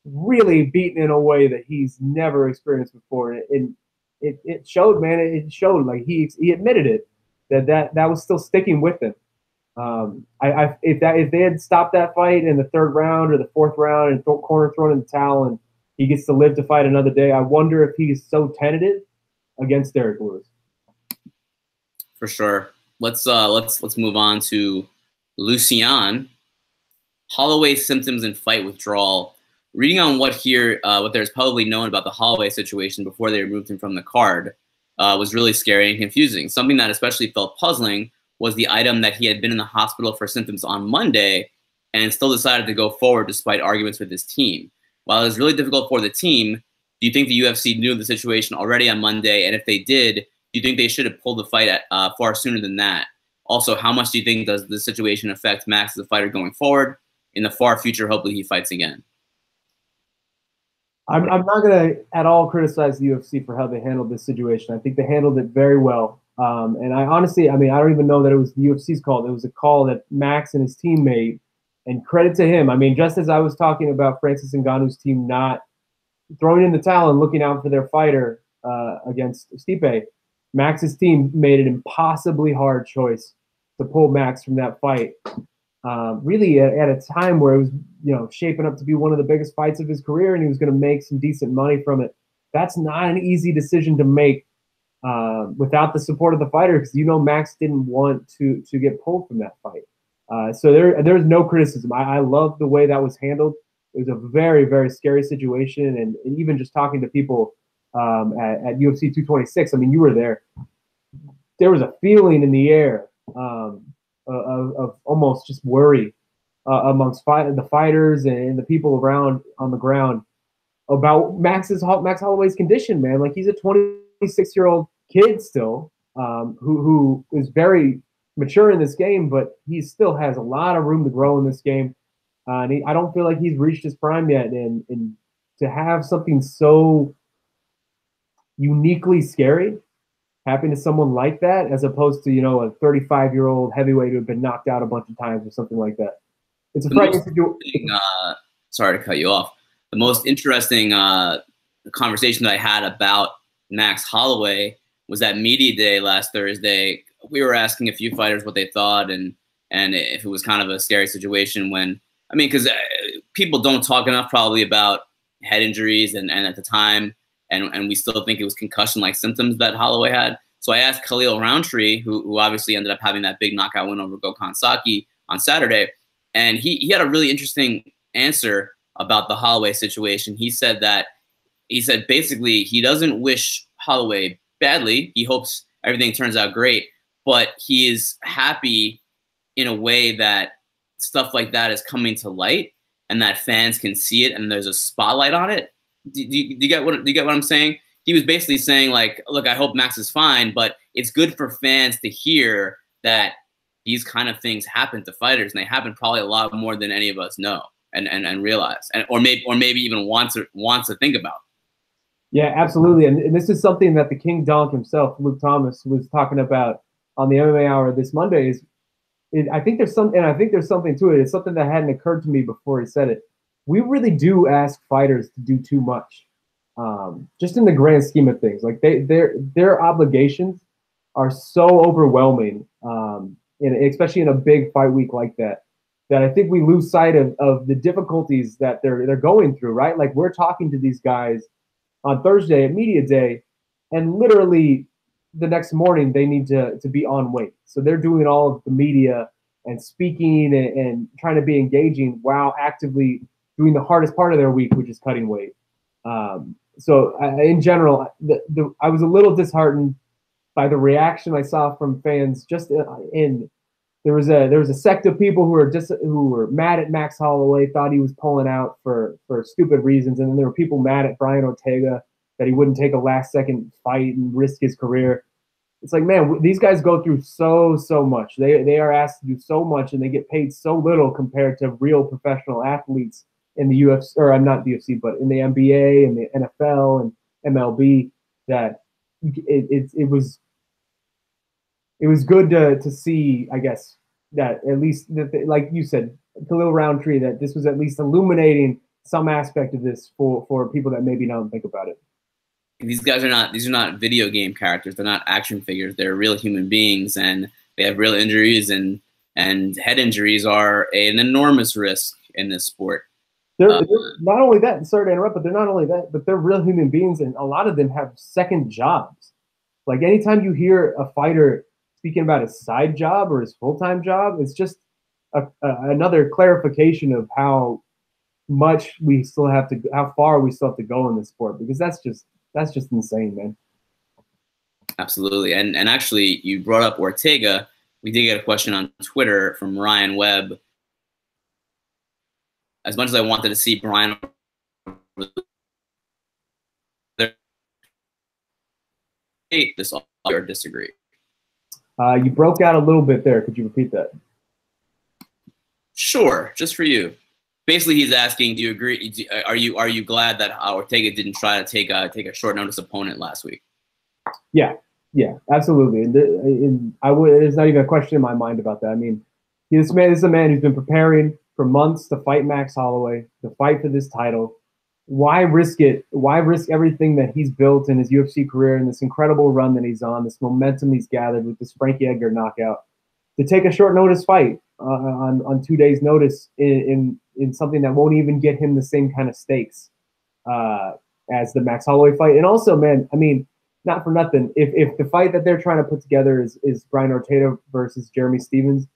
really beaten in a way that he's never experienced before. And it showed, man. It showed, like he admitted it, that was still sticking with him. If they had stopped that fight in the third round or the fourth round and corner thrown in the towel and he gets to live to fight another day, I wonder if he's so tentative against Derrick Lewis. For sure. Let's move on to Lucian. Holloway symptoms and fight withdrawal. Reading on what there's probably known about the Holloway situation before they removed him from the card was really scary and confusing. Something that especially felt puzzling was the item that he had been in the hospital for symptoms on Monday and still decided to go forward despite arguments with his team. While it was really difficult for the team, do you think the UFC knew the situation already on Monday? And if they did, do you think they should have pulled the fight far sooner than that? Also, how much do you think does the situation affect Max as a fighter going forward? In the far future, hopefully he fights again. I'm not going to at all criticize the UFC for how they handled this situation. I think they handled it very well. And I honestly, I don't even know that it was the UFC's call. It was a call that Max and his team made, and credit to him. I mean, just as I was talking about Francis Ngannou's team not throwing in the towel and looking out for their fighter against Stipe, Max's team made an impossibly hard choice to pull Max from that fight. Really at a time where it was, shaping up to be one of the biggest fights of his career, and he was going to make some decent money from it. That's not an easy decision to make without the support of the fighter, because Max didn't want to get pulled from that fight. So there's no criticism. I love the way that was handled. It was a very, very scary situation, and even just talking to people at UFC 226, you were there. There was a feeling in the air of almost just worry amongst the fighters and the people around on the ground about Max Holloway's condition, man. Like, he's a 26-year-old kid still, who is very mature in this game, but he still has a lot of room to grow in this game. And I don't feel like he's reached his prime yet. And to have something so uniquely scary happen to someone like that, as opposed to, a 35-year-old heavyweight who had been knocked out a bunch of times or something like that. It's a frightening situation. Sorry to cut you off. The most interesting conversation that I had about Max Holloway was at Media Day last Thursday. We were asking a few fighters what they thought and if it was kind of a scary situation because people don't talk enough probably about head injuries and at the time, and we still think it was concussion-like symptoms that Holloway had. So I asked Khalil Roundtree, who obviously ended up having that big knockout win over Gokhan Saki on Saturday, and he had a really interesting answer about the Holloway situation. He said basically he doesn't wish Holloway badly. He hopes everything turns out great, but he is happy in a way that stuff like that is coming to light and that fans can see it and there's a spotlight on it. Do you get what I'm saying? He was basically saying, like, look, I hope Max is fine, but it's good for fans to hear that these kind of things happen to fighters, and they happen probably a lot more than any of us know and realize, or maybe even want to think about. Yeah, absolutely. And this is something that the King Donk himself, Luke Thomas, was talking about on the MMA Hour this Monday is, I think there's something to it. It's something that hadn't occurred to me before he said it. We really do ask fighters to do too much, just in the grand scheme of things. Like their obligations are so overwhelming, especially in a big fight week like that, that I think we lose sight of the difficulties that they're going through. Right, like we're talking to these guys on Thursday at media day, and literally the next morning they need to be on weight. So they're doing all of the media and speaking and trying to be engaging while actively doing the hardest part of their week, which is cutting weight. In general, I was a little disheartened by the reaction I saw from fans. There was a sect of people who were mad at Max Holloway, thought he was pulling out for stupid reasons, and then there were people mad at Brian Ortega that he wouldn't take a last second fight and risk his career. It's like, man, these guys go through so much. They are asked to do so much, and they get paid so little compared to real professional athletes in the UFC, or I'm not the UFC, but in the NBA and the NFL and MLB. That it was good to see, I guess, that at least, like you said, Khalil Roundtree, that this was at least illuminating some aspect of this for people that maybe don't think about it. These are not video game characters. They're not action figures. They're real human beings, and they have real injuries, and head injuries are an enormous risk in this sport. They're not only that, sorry to interrupt, but they're not only that, but they're real human beings, and a lot of them have second jobs. Like anytime you hear a fighter speaking about his side job or his full-time job, it's just another clarification of how far we still have to go in this sport, because that's just insane, man. Absolutely. And actually, you brought up Ortega. We did get a question on Twitter from Ryan Webb. As much as I wanted to see Brian this or disagree. You broke out a little bit there. Could you repeat that? Sure, just for you. Basically, he's asking, do you agree? Are you glad that Ortega didn't try to take a short notice opponent last week? Yeah, absolutely. There's not even a question in my mind about that. I mean, this is a man who's been preparing for months to fight Max Holloway, to fight for this title. Why risk it? Why risk everything that he's built in his UFC career and this incredible run that he's on, this momentum he's gathered with this Frankie Edgar knockout, to take a short notice fight on 2 days' notice in something that won't even get him the same kind of stakes as the Max Holloway fight? And also, man, I mean, not for nothing, if the fight that they're trying to put together is Brian Ortega versus Jeremy Stephens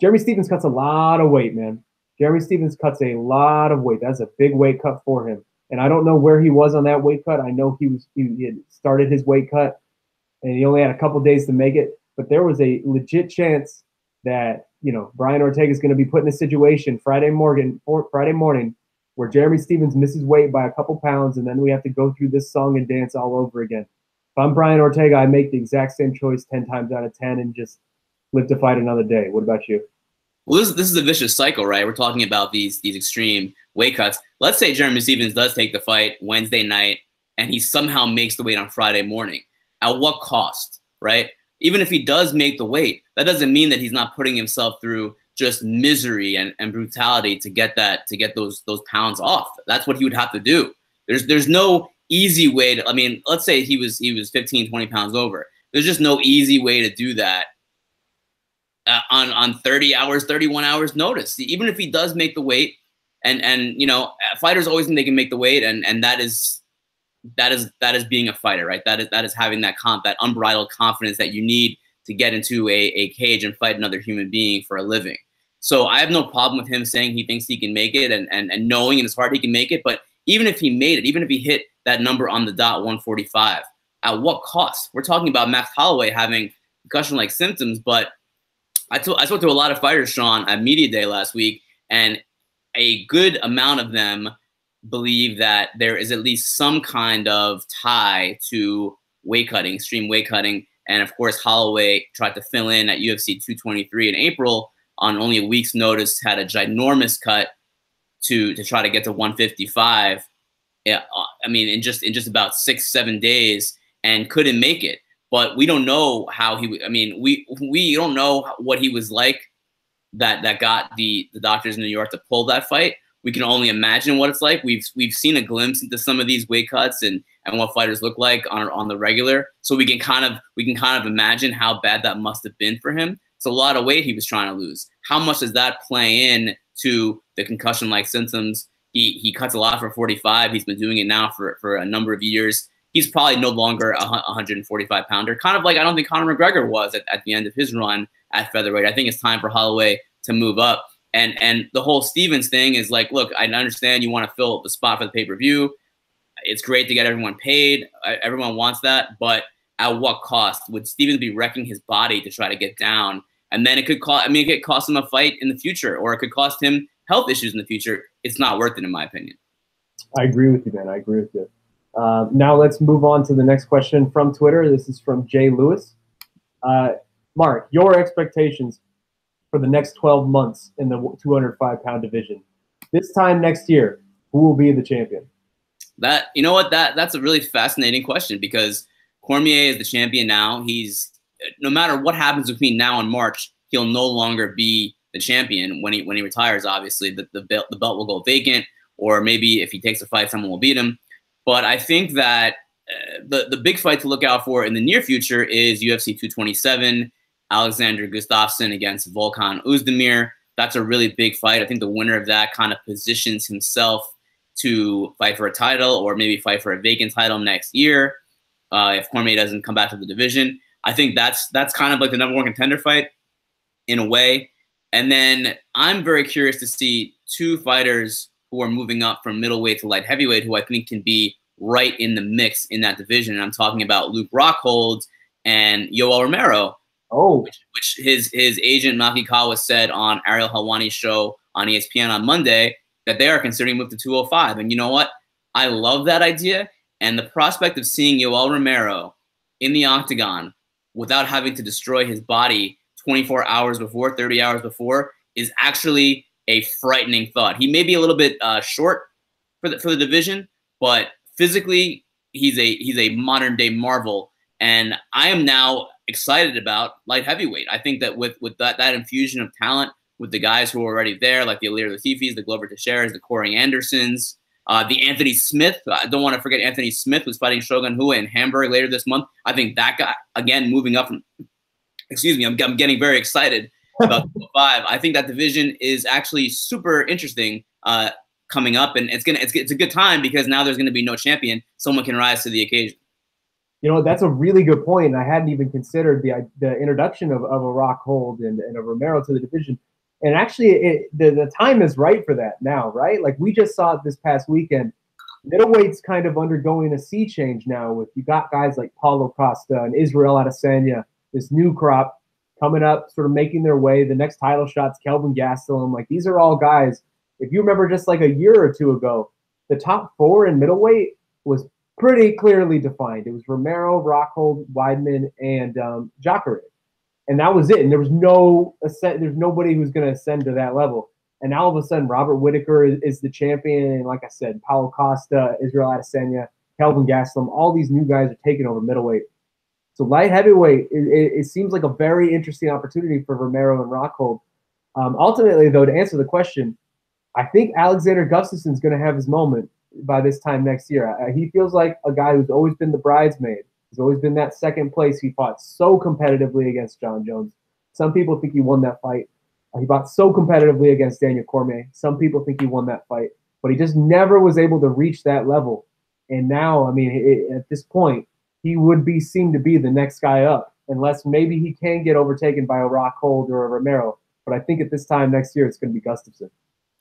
cuts a lot of weight, man. Jeremy Stephens cuts a lot of weight. That's a big weight cut for him. And I don't know where he was on that weight cut. I know he had started his weight cut, and he only had a couple days to make it. But there was a legit chance that, Brian Ortega is going to be put in a situation Friday morning where Jeremy Stephens misses weight by a couple pounds, and then we have to go through this song and dance all over again. If I'm Brian Ortega, I make the exact same choice 10 times out of 10 and just live to fight another day. What about you? Well, this is a vicious cycle, right? We're talking about these extreme weight cuts. Let's say Jeremy Stephens does take the fight Wednesday night, and he somehow makes the weight on Friday morning. At what cost, right? Even if he does make the weight, that doesn't mean that he's not putting himself through just misery and brutality to get those pounds off. That's what he would have to do. There's no easy way to, I mean, let's say he was 15, 20 pounds over. There's just no easy way to do that on 30 hours, 31 hours notice. Even if he does make the weight, and fighters always think they can make the weight, and that is being a fighter, right? That is having that unbridled confidence that you need to get into a cage and fight another human being for a living. So I have no problem with him saying he thinks he can make it, and knowing in his heart he can make it. But even if he made it, even if he hit that number on the dot, 145, at what cost? We're talking about Max Holloway having concussion-like symptoms, but I spoke to a lot of fighters, Shaun, at Media Day last week, and a good amount of them believe that there is at least some kind of tie to weight cutting, extreme weight cutting. And of course, Holloway tried to fill in at UFC 223 in April on only a week's notice, had a ginormous cut to try to get to 155. Yeah, I mean, in just about 6-7 days, and couldn't make it. but we don't know how he. I mean, we don't know what he was like that got the doctors in New York to pull that fight. We can only imagine what it's like. We've seen a glimpse into some of these weight cuts and what fighters look like on the regular, so we can kind of imagine how bad that must have been for him. It's a lot of weight he was trying to lose. How much does that play in to the concussion-like symptoms? He cuts a lot for 45. He's been doing it now for a number of years. He's probably no longer a 145-pounder. Kind of like I don't think Conor McGregor was at the end of his run at featherweight. I think it's time for Holloway to move up. And the whole Stevens thing is like, look, I understand you want to fill the spot for the pay-per-view. It's great to get everyone paid. Everyone wants that. But at what cost? Would Stevens be wrecking his body to try to get down? And then it could cost him a fight in the future, or it could cost him health issues in the future. It's not worth it, in my opinion. I agree with you, man. I agree with you. Now let's move on to the next question from Twitter. This is from Jay Lewis. Marc, your expectations for the next 12 months in the 205-pound division. This time next year, who will be the champion? You know what? That's a really fascinating question, because Cormier is the champion now. No matter what happens between now and March, he'll no longer be the champion when he retires. Obviously, the belt will go vacant, or maybe if he takes a fight, someone will beat him. But I think that the big fight to look out for in the near future is UFC 227, Alexander Gustafsson against Volkan Oezdemir. That's a really big fight. I think the winner of that kind of positions himself to fight for a title, or maybe fight for a vacant title next year if Cormier doesn't come back to the division. I think that's kind of like the #1 contender fight in a way. And then I'm very curious to see two fighters who are moving up from middleweight to light heavyweight, who I think can be right in the mix in that division. And I'm talking about Luke Rockhold and Yoel Romero. Oh, which his agent Nakikawa said on Ariel Helwani's show on ESPN on Monday that they are considering move to 205. And you know what? I love that idea. And the prospect of seeing Yoel Romero in the octagon without having to destroy his body 24 hours before, 30 hours before, is actually a frightening thought. He may be a little bit short for the division, but physically he's a modern day marvel. And I am now excited about light heavyweight. I think that with that infusion of talent, with the guys who are already there, like the Ilir Latifis, the Glover Teixeiras, the Corey Andersons, the Anthony Smith. I don't want to forget Anthony Smith, who's fighting Shogun Rua in Hamburg later this month. I think that guy, again, moving up from, excuse me, I'm getting very excited about 205. I think that division is actually super interesting coming up, and it's a good time because now there's going to be no champion. Someone can rise to the occasion. You know, that's a really good point. I hadn't even considered the introduction of a Rockhold and a Romero to the division. And actually, the time is right for that now, right? Like we just saw it this past weekend. Middleweight's kind of undergoing a sea change now. With you got guys like Paulo Costa and Israel Adesanya, this new crop coming up, sort of making their way. The next title shots, Kelvin Gastelum. Like these are all guys. If you remember, just like a year or two ago, the top four in middleweight was pretty clearly defined. It was Romero, Rockhold, Weidman, and Jacare. And that was it. And there was there's nobody who's going to ascend to that level. And now all of a sudden, Robert Whittaker is the champion. And like I said, Paulo Costa, Israel Adesanya, Kelvin Gastelum, all these new guys are taking over middleweight. So light heavyweight, it seems like a very interesting opportunity for Romero and Rockhold. Ultimately, though, to answer the question, I think Alexander Gustafsson's going to have his moment by this time next year. He feels like a guy who's always been the bridesmaid. He's always been that second place. He fought so competitively against John Jones. Some people think he won that fight. He fought so competitively against Daniel Cormier. Some people think he won that fight. But he just never was able to reach that level. And now, I mean, at this point, he would be seen to be the next guy up, unless maybe he can get overtaken by a Rockhold or a Romero. But I think at this time next year, it's going to be Gustafsson.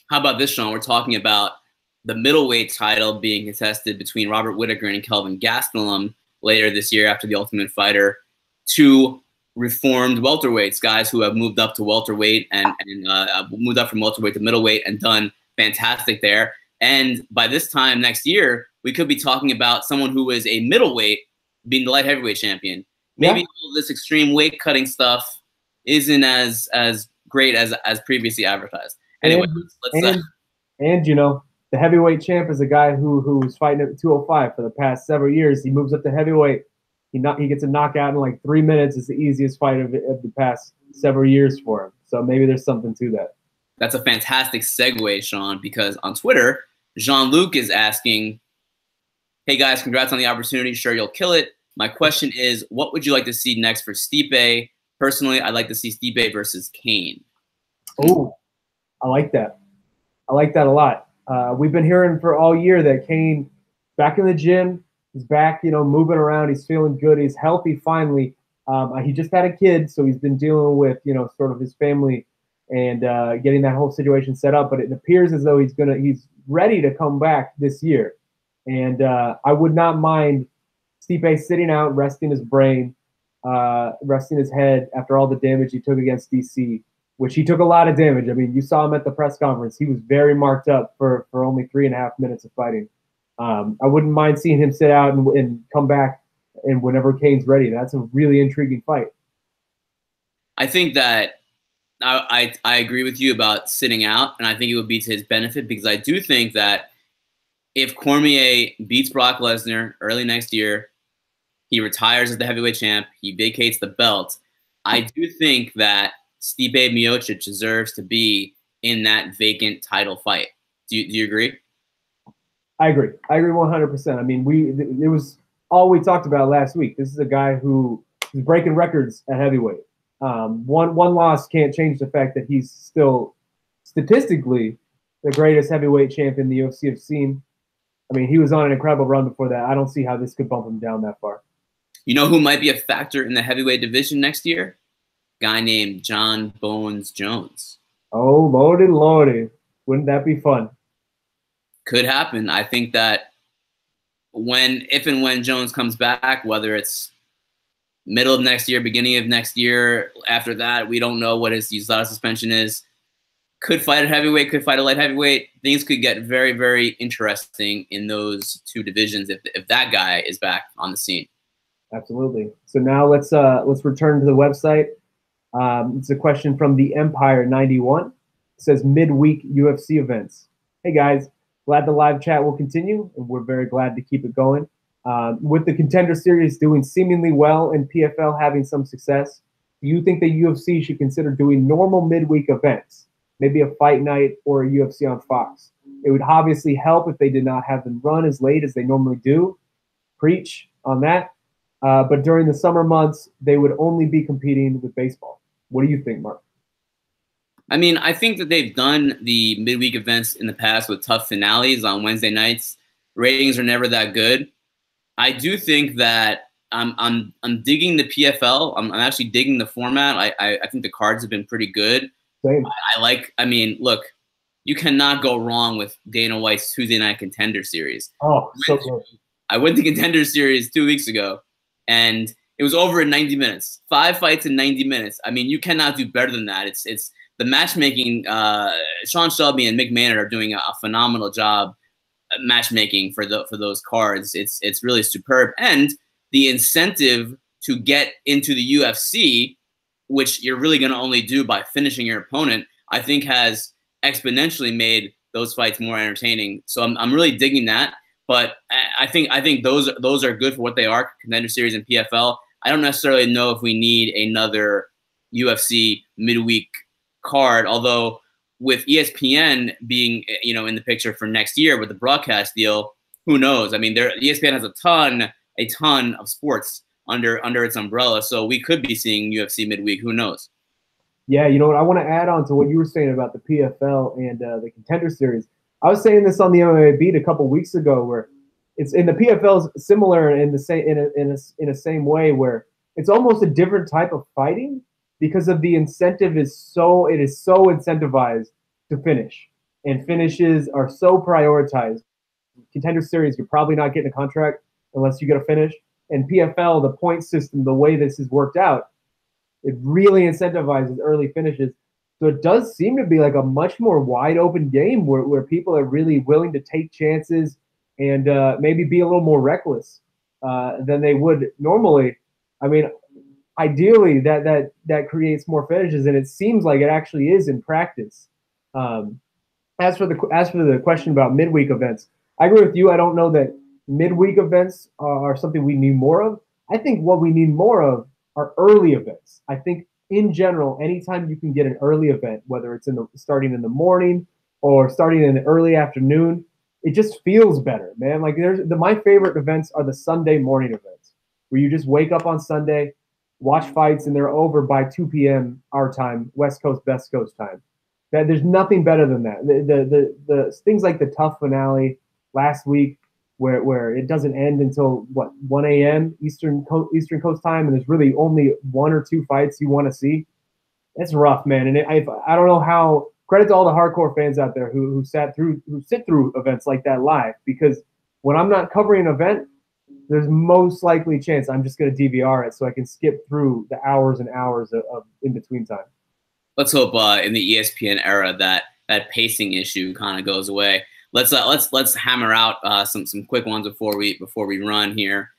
How about this, Shaun? We're talking about the middleweight title being contested between Robert Whittaker and Kelvin Gastelum later this year after the Ultimate Fighter. Two reformed welterweights, guys who have moved up to welterweight and moved up from welterweight to middleweight and done fantastic there. And by this time next year, we could be talking about someone who is a middleweight being the light heavyweight champion. Maybe all this extreme weight cutting stuff isn't as great as previously advertised. Anyway, and you know, the heavyweight champ is a guy who's fighting at 205 for the past several years. He moves up to heavyweight. He gets a knockout in like 3 minutes. It's the easiest fight of the past several years for him. So maybe there's something to that. That's a fantastic segue, Shaun, because on Twitter, Jean-Luc is asking, hey guys, congrats on the opportunity. Sure, you'll kill it. My question is, what would you like to see next for Stipe? Personally, I'd like to see Stipe versus Cain. Oh, I like that. I like that a lot. We've been hearing for all year that Cain back in the gym. He's back, moving around. He's feeling good. He's healthy finally. He just had a kid, so he's been dealing with, sort of his family and getting that whole situation set up. But it appears as though he's ready to come back this year. And I would not mind Stipe sitting out, resting his brain, resting his head after all the damage he took against DC, which he took a lot of damage. I mean, you saw him at the press conference. He was very marked up for only 3.5 minutes of fighting. I wouldn't mind seeing him sit out and come back and whenever Cain's ready. That's a really intriguing fight. I think that I agree with you about sitting out, and I think it would be to his benefit because I do think that if Cormier beats Brock Lesnar early next year, he retires as the heavyweight champ, he vacates the belt, I do think that Stipe Miocic deserves to be in that vacant title fight. Do you agree? I agree. I agree 100%. I mean, it was all we talked about last week. This is a guy who is breaking records at heavyweight. One loss can't change the fact that he's still statistically the greatest heavyweight champion the UFC have seen. I mean, he was on an incredible run before that. I don't see how this could bump him down that far. You know who might be a factor in the heavyweight division next year? Guy named John Bones Jones. Oh, lordy. Wouldn't that be fun? Could happen. I think that if and when Jones comes back, whether it's middle of next year, beginning of next year, after that, we don't know what his USADA suspension is. Could fight at heavyweight, could fight at light heavyweight. Things could get very, very interesting in those two divisions if that guy is back on the scene. Absolutely. So now let's return to the website. It's a question from the Empire 91. It says midweek UFC events. Hey guys, glad the live chat will continue, and we're very glad to keep it going. With the Contender Series doing seemingly well and PFL having some success, do you think the UFC should consider doing normal midweek events, maybe a fight night or a UFC on Fox? It would obviously help if they did not have them run as late as they normally do. Preach on that. But during the summer months, they would only be competing with baseball. What do you think, Marc? I mean, I think that they've done the midweek events in the past with tough finales on Wednesday nights. Ratings are never that good. I do think that I'm digging the PFL. I'm actually digging the format. I think the cards have been pretty good. Same. I mean, look, you cannot go wrong with Dana White's Tuesday Night Contender Series. Oh, so good. I went to Contender Series 2 weeks ago, and it was over in 90 minutes. 5 fights in 90 minutes. I mean, you cannot do better than that. It's the matchmaking. Sean Shelby and Mick Maynard are doing a phenomenal job matchmaking for those cards. It's really superb, and the incentive to get into the UFC, which you're really going to only do by finishing your opponent, I think has exponentially made those fights more entertaining. So I'm really digging that. But I think those are good for what they are, Contender Series and PFL. I don't necessarily know if we need another UFC midweek card, although with ESPN being in the picture for next year with the broadcast deal, who knows? I mean, ESPN has a ton of sports under its umbrella, so we could be seeing UFC midweek. Who knows? Yeah, you know what? I want to add on to what you were saying about the PFL and the Contender Series. I was saying this on the MMA Beat a couple weeks ago, where it's in the PFL is similar in the same in a same way, where it's almost a different type of fighting because of the incentive is so incentivized to finish, and finishes are so prioritized. Contender Series, you're probably not getting a contract unless you get a finish. And PFL, the point system, the way this has worked out, it really incentivizes early finishes. So it does seem to be like a much more wide open game where people are really willing to take chances and maybe be a little more reckless than they would normally. I mean, ideally that creates more finishes, and it seems like it actually is in practice. As for the question about midweek events, I agree with you. I don't know that midweek events are something we need more of. I think what we need more of are early events. I think in general, anytime you can get an early event, whether it's starting in the morning or starting in the early afternoon, it just feels better, man. Like my favorite events are the Sunday morning events where you just wake up on Sunday, watch fights, and they're over by 2 p.m. our time, West Coast, Best Coast time. That there's nothing better than that. The things like the tough finale last week, where it doesn't end until what 1 a.m. Eastern Coast time, and there's really only one or two fights you want to see. It's rough, man. And I don't know how. Credit to all the hardcore fans out there who sit through events like that live, because when I'm not covering an event, there's most likely a chance I'm just going to DVR it so I can skip through the hours and hours of in between time. Let's hope in the ESPN era that pacing issue kind of goes away. Let's hammer out some quick ones before we run here.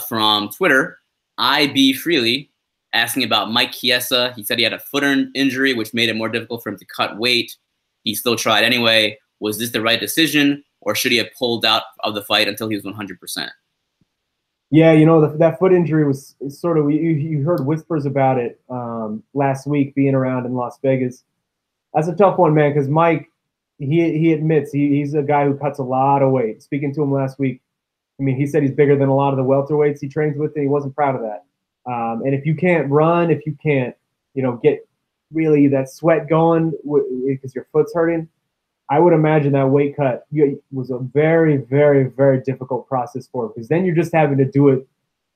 From Twitter, IB Freely asking about Mike Chiesa. He said he had a foot injury, which made it more difficult for him to cut weight. He still tried anyway. Was this the right decision, or should he have pulled out of the fight until he was 100%? Yeah, you know, that foot injury was sort of, you heard whispers about it last week being around in Las Vegas. That's a tough one, man, because Mike, he admits he's a guy who cuts a lot of weight. Speaking to him last week, I mean, he said he's bigger than a lot of the welterweights he trains with, and he wasn't proud of that. And if you can't run, if you can't, get really that sweat going because your foot's hurting, I would imagine that weight cut was a very, very, very difficult process for him, because then you're just having to do it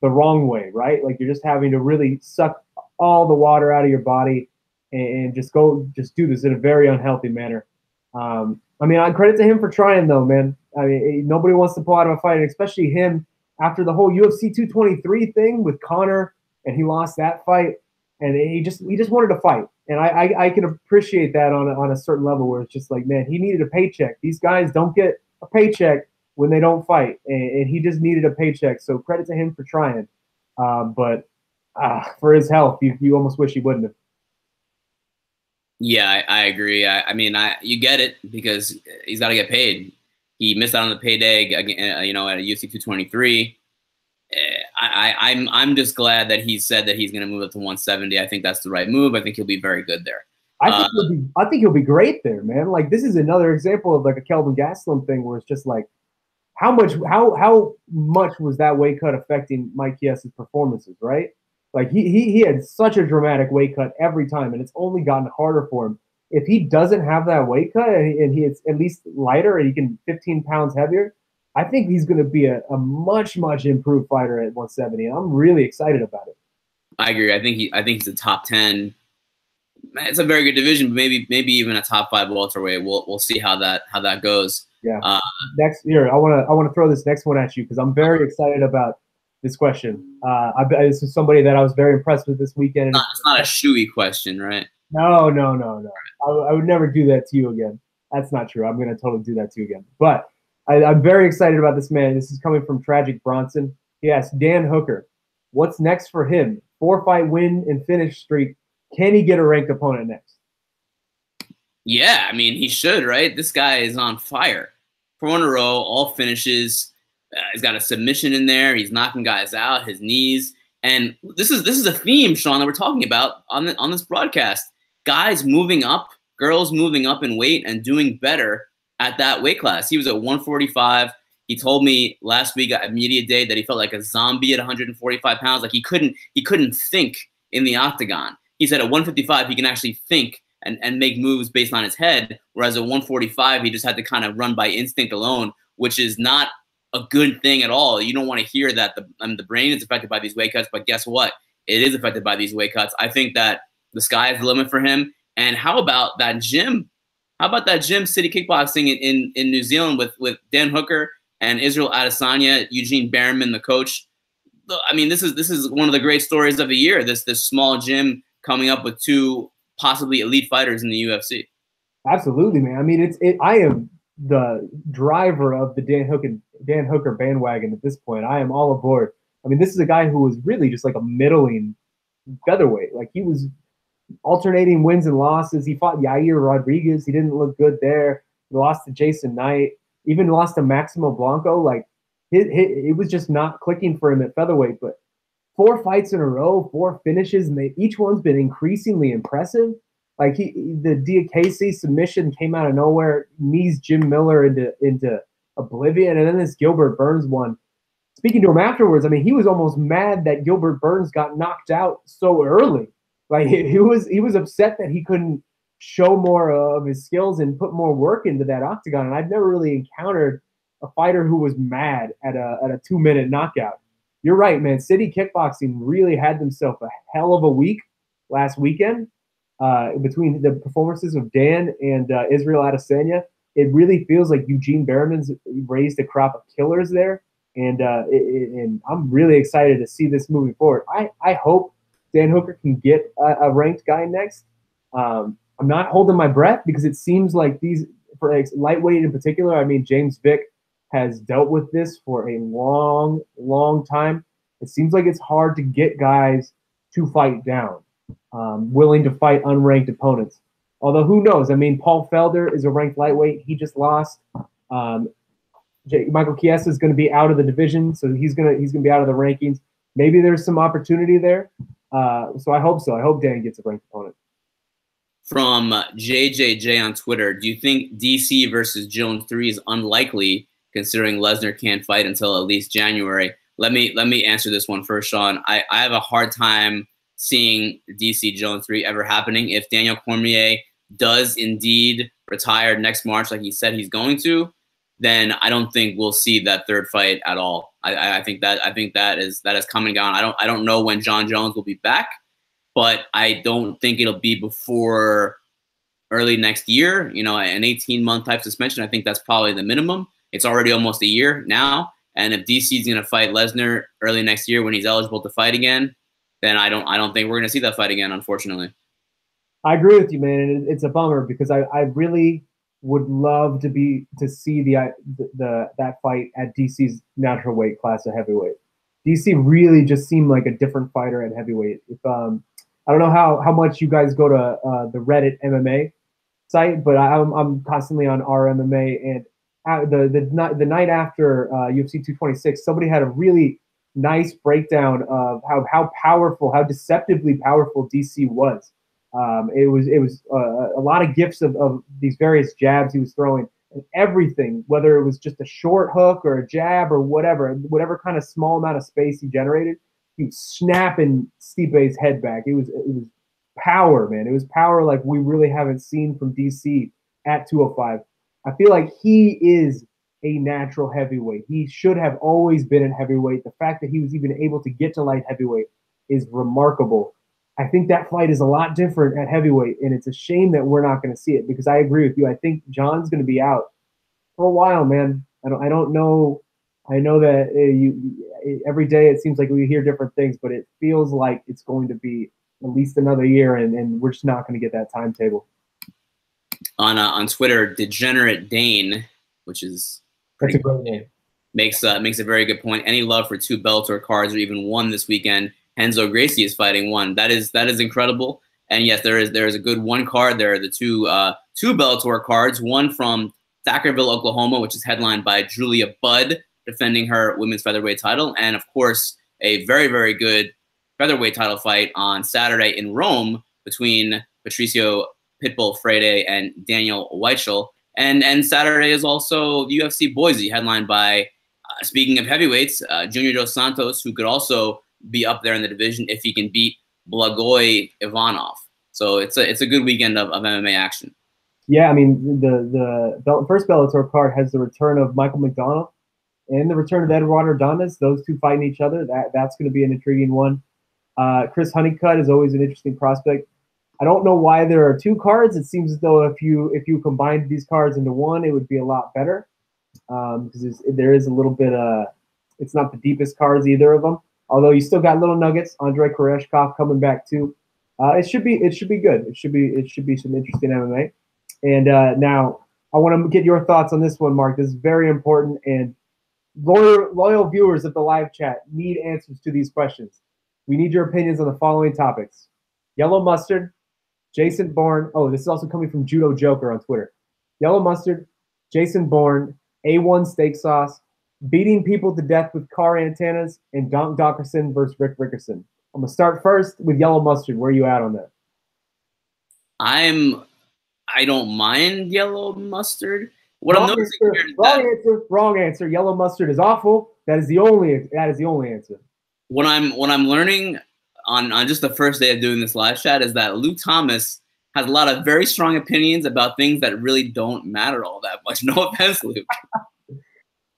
the wrong way, right? Like you're just having to really suck all the water out of your body and just do this in a very unhealthy manner. I mean, I credit to him for trying, though, man. I mean, nobody wants to pull out of a fight, and especially him after the whole UFC 223 thing with Conor, and he lost that fight, and he just wanted to fight. And I can appreciate that on a certain level, where it's just like, man, he needed a paycheck. These guys don't get a paycheck when they don't fight, and he just needed a paycheck. So credit to him for trying. But for his health, you almost wish he wouldn't have. Yeah, I agree. I mean, you get it, because he's got to get paid. He missed out on the payday, at a UFC 223. I'm just glad that he said that he's going to move up to 170. I think that's the right move. I think he'll be very good there. I think he'll be great there, man. Like, this is another example of like a Kelvin Gastelum thing, where it's just like, how much was that weight cut affecting Mike Chiesa's performances, right? Like he had such a dramatic weight cut every time, and it's only gotten harder for him. If he doesn't have that weight cut and he is at least lighter and he can 15 pounds heavier, I think he's going to be a much, much improved fighter at 170. And I'm really excited about it. I agree. I think he's a top 10. It's a very good division, but maybe even a top 5 welterweight. We'll see how that goes. Yeah. Next year, I want to throw this next one at you, because I'm very excited about this question. This is somebody that I was very impressed with this weekend. It's not a shoey question, right? No. I would never do that to you again. That's not true. I'm going to totally do that to you again. But I'm very excited about this man. This is coming from Tragic Bronson. He asked Dan Hooker, what's next for him? 4-fight win and finish streak. Can he get a ranked opponent next? Yeah, I mean, he should, right? This guy is on fire. 4 in a row, all finishes. He's got a submission in there. He's knocking guys out, his knees. And this is a theme, Shaun, that we're talking about on this broadcast. Guys moving up, girls moving up in weight and doing better at that weight class. He was at 145. He told me last week at media day that he felt like a zombie at 145 pounds. Like he couldn't think in the octagon. He said at 155 he can actually think and make moves based on his head, whereas at 145 he just had to kind of run by instinct alone, which is not a good thing at all. You don't want to hear that the brain is affected by these weight cuts, but guess what? It is affected by these weight cuts. I think that the sky is the limit for him. And how about that gym? How about that gym, City Kickboxing in New Zealand with Dan Hooker and Israel Adesanya, Eugene Behrman, the coach? I mean, this is one of the great stories of the year. This small gym coming up with 2 possibly elite fighters in the UFC. Absolutely, man. I mean, I am the driver of the Dan Hooker bandwagon at this point. I am all aboard. I mean, this is a guy who was really just like a middling featherweight. Like, he was alternating wins and losses. He fought Yair Rodriguez. He didn't look good there. He lost to Jason Knight. Even lost to Maximo Blanco. Like, it was just not clicking for him at featherweight. But 4 fights in a row, 4 finishes, and each one's been increasingly impressive. Like the Diaz submission came out of nowhere, knees Jim Miller into oblivion, and then this Gilbert Burns one. Speaking to him afterwards, I mean, he was almost mad that Gilbert Burns got knocked out so early. Like he was upset that he couldn't show more of his skills and put more work into that octagon. And I've never really encountered a fighter who was mad at a 2-minute knockout. You're right, man. City Kickboxing really had themselves a hell of a week last weekend. Between the performances of Dan and Israel Adesanya, it really feels like Eugene Berriman's raised a crop of killers there. And I'm really excited to see this moving forward. I hope Dan Hooker can get a ranked guy next. I'm not holding my breath because it seems like these, for lightweight in particular, I mean, James Vick has dealt with this for a long, long time. It seems like it's hard to get guys to fight down, willing to fight unranked opponents. Although who knows? I mean, Paul Felder is a ranked lightweight. He just lost. Michael Chiesa is going to be out of the division, so he's going to be out of the rankings. Maybe there's some opportunity there. So I hope so. I hope Dan gets a ranked opponent. From JJJ on Twitter, do you think DC versus Jones 3 is unlikely, considering Lesnar can't fight until at least January? Let me answer this one first, Shaun. I have a hard time seeing DC Jones 3 ever happening. If Daniel Cormier does indeed retire next March, like he said he's going to, then I don't think we'll see that third fight at all. I think that is coming down. I don't know when John Jones will be back, but I don't think it'll be before early next year. You know, an 18-month type suspension, I think that's probably the minimum. It's already almost a year now, and if DC is going to fight Lesnar early next year when he's eligible to fight again, then I don't think we're going to see that fight again, unfortunately. I agree with you, man, and it's a bummer because I really would love to see that fight at DC's natural weight class of heavyweight. DC really just seemed like a different fighter at heavyweight. If I don't know how much you guys go to the Reddit MMA site, but I'm constantly on RMMA, and the night after UFC 226, somebody had a really nice breakdown of how powerful, how deceptively powerful DC was. It was a lot of gifts of these various jabs he was throwing, and everything, whether it was just a short hook or a jab or whatever kind of small amount of space he generated, he was snapping Stipe's head back. It was power, man. It was power like we really haven't seen from DC at 205. I feel like he is a natural heavyweight. He should have always been in heavyweight. The fact that he was even able to get to light heavyweight is remarkable. I think that fight is a lot different at heavyweight, and it's a shame that we're not going to see it because I agree with you. I think John's going to be out for a while, man. I don't know. I know that every day it seems like we hear different things, but it feels like it's going to be at least another year, and we're just not going to get that timetable. On Twitter, Degenerate Dane, which is that's a great name, makes a very good point. Any love for 2 Bellator cards or even one this weekend? Renzo Gracie is fighting one. That is incredible. And yes, there is a good one card. There are the two Bellator cards. One from Thackerville, Oklahoma, which is headlined by Julia Budd defending her women's featherweight title, and of course a very, very good featherweight title fight on Saturday in Rome between Patricio Pitbull Freire and Daniel Weichel. And Saturday is also UFC Boise, headlined by speaking of heavyweights, Junior Dos Santos, who could also be up there in the division if he can beat Blagoy Ivanov. So it's a good weekend of MMA action. Yeah, I mean, the first Bellator card has the return of Michael McDonald and the return of Eduardo Ordonez. Those two fighting each other. That's going to be an intriguing one. Chris Honeycutt is always an interesting prospect. I don't know why there are 2 cards. It seems as though if you combined these cards into one, it would be a lot better. Because there is a little bit it's not the deepest cards, either of them. Although you still got little nuggets. Andrei Koreshkov coming back too. It should be good. It should be some interesting MMA. And now I want to get your thoughts on this one, Marc. This is very important, and loyal viewers of the live chat need answers to these questions. We need your opinions on the following topics: yellow mustard, Jason Bourne. Oh, this is also coming from Judo Joker on Twitter. Yellow mustard, Jason Bourne, A1 steak sauce, beating people to death with car antennas, and Donk Dawkerson versus Rick Rickerson. I'm gonna start first with Yellow Mustard. Where are you at on that? I don't mind Yellow Mustard. What Wrong I'm noticing answer. here is Wrong that answer. Wrong answer. Yellow Mustard is awful. That is the only answer. what I'm learning on just the first day of doing this live chat is that Luke Thomas has a lot of very strong opinions about things that really don't matter all that much. No offense, Luke.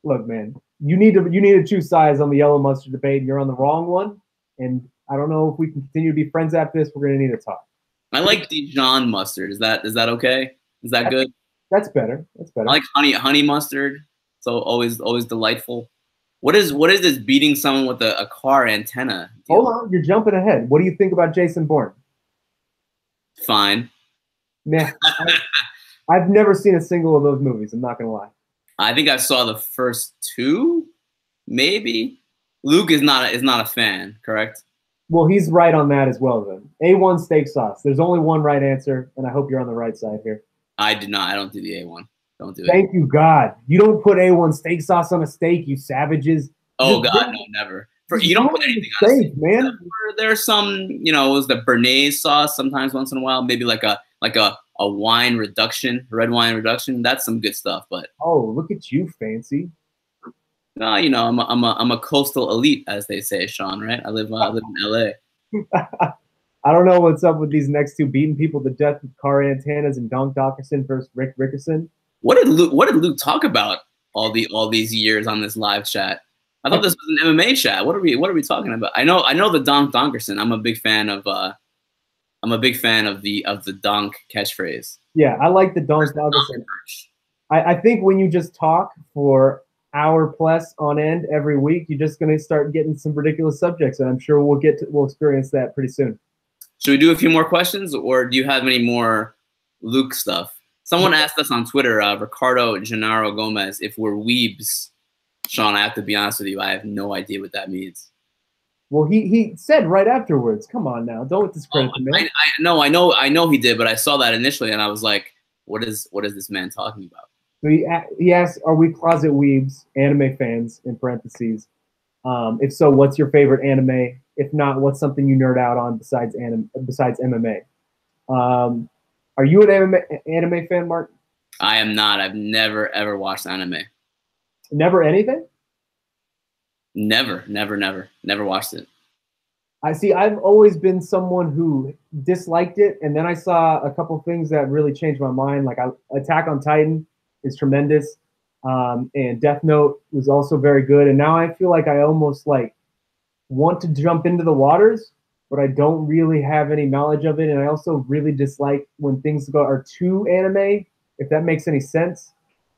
Look, man, you need to choose sides on the Yellow Mustard debate, and you're on the wrong one. And I don't know if we can continue to be friends after this. We're gonna need to talk. I like Dijon mustard. Is that okay? Is that good? That's better. That's better. I like honey mustard. So always delightful. What is this beating someone with a car antenna deal? Hold on, you're jumping ahead. What do you think about Jason Bourne? Fine. Nah, I've never seen a single of those movies. I'm not gonna lie. I think I saw the first two, maybe. Luke is not a fan, correct? Well, he's right on that as well. Then A1 steak sauce. There's only one right answer, and I hope you're on the right side here. I do not. I don't do the A1. Don't do it. Thank you, God. You don't put A1 steak sauce on a steak, you savages. Oh God, no, never. You don't put anything on a steak, man. There's some, it was the Béarnaise sauce sometimes once in a while, maybe like a wine reduction, red wine reduction. That's some good stuff. But oh, look at you, fancy. No, I'm a coastal elite, as they say, Shaun. Right? I live in LA. I don't know what's up with these next two beating people to death with car antennas and Donk Dawkerson versus Rick Rickerson. What did Luke talk about all these years on this live chat? I thought this was an MMA chat. What are we talking about? I know the Donk Dawkerson. I'm a big fan of the Donk catchphrase. Yeah, I like the Donk Dawkerson. I think when you just talk for hour plus on end every week, you're just going to start getting some ridiculous subjects, and I'm sure we'll experience that pretty soon. Should we do a few more questions, or do you have any more Luke stuff? Someone asked us on Twitter, Ricardo Gennaro Gomez, if we're weebs. Shaun, I have to be honest with you, I have no idea what that means. Well, he said right afterwards. Come on now, don't discredit the man. I know he did, but I saw that initially, and I was like, what is this man talking about? So he asked, are we closet weebs, anime fans, in parentheses? If so, what's your favorite anime? If not, what's something you nerd out on besides MMA? Are you an anime fan, Marc? I am not. I've never, ever watched anime. Never anything? Never watched it. I see. I've always been someone who disliked it, and then I saw a couple things that really changed my mind. Like Attack on Titan is tremendous, and Death Note was also very good. And now I feel like I almost want to jump into the waters, but I don't really have any knowledge of it. And I also really dislike when things are too anime, if that makes any sense.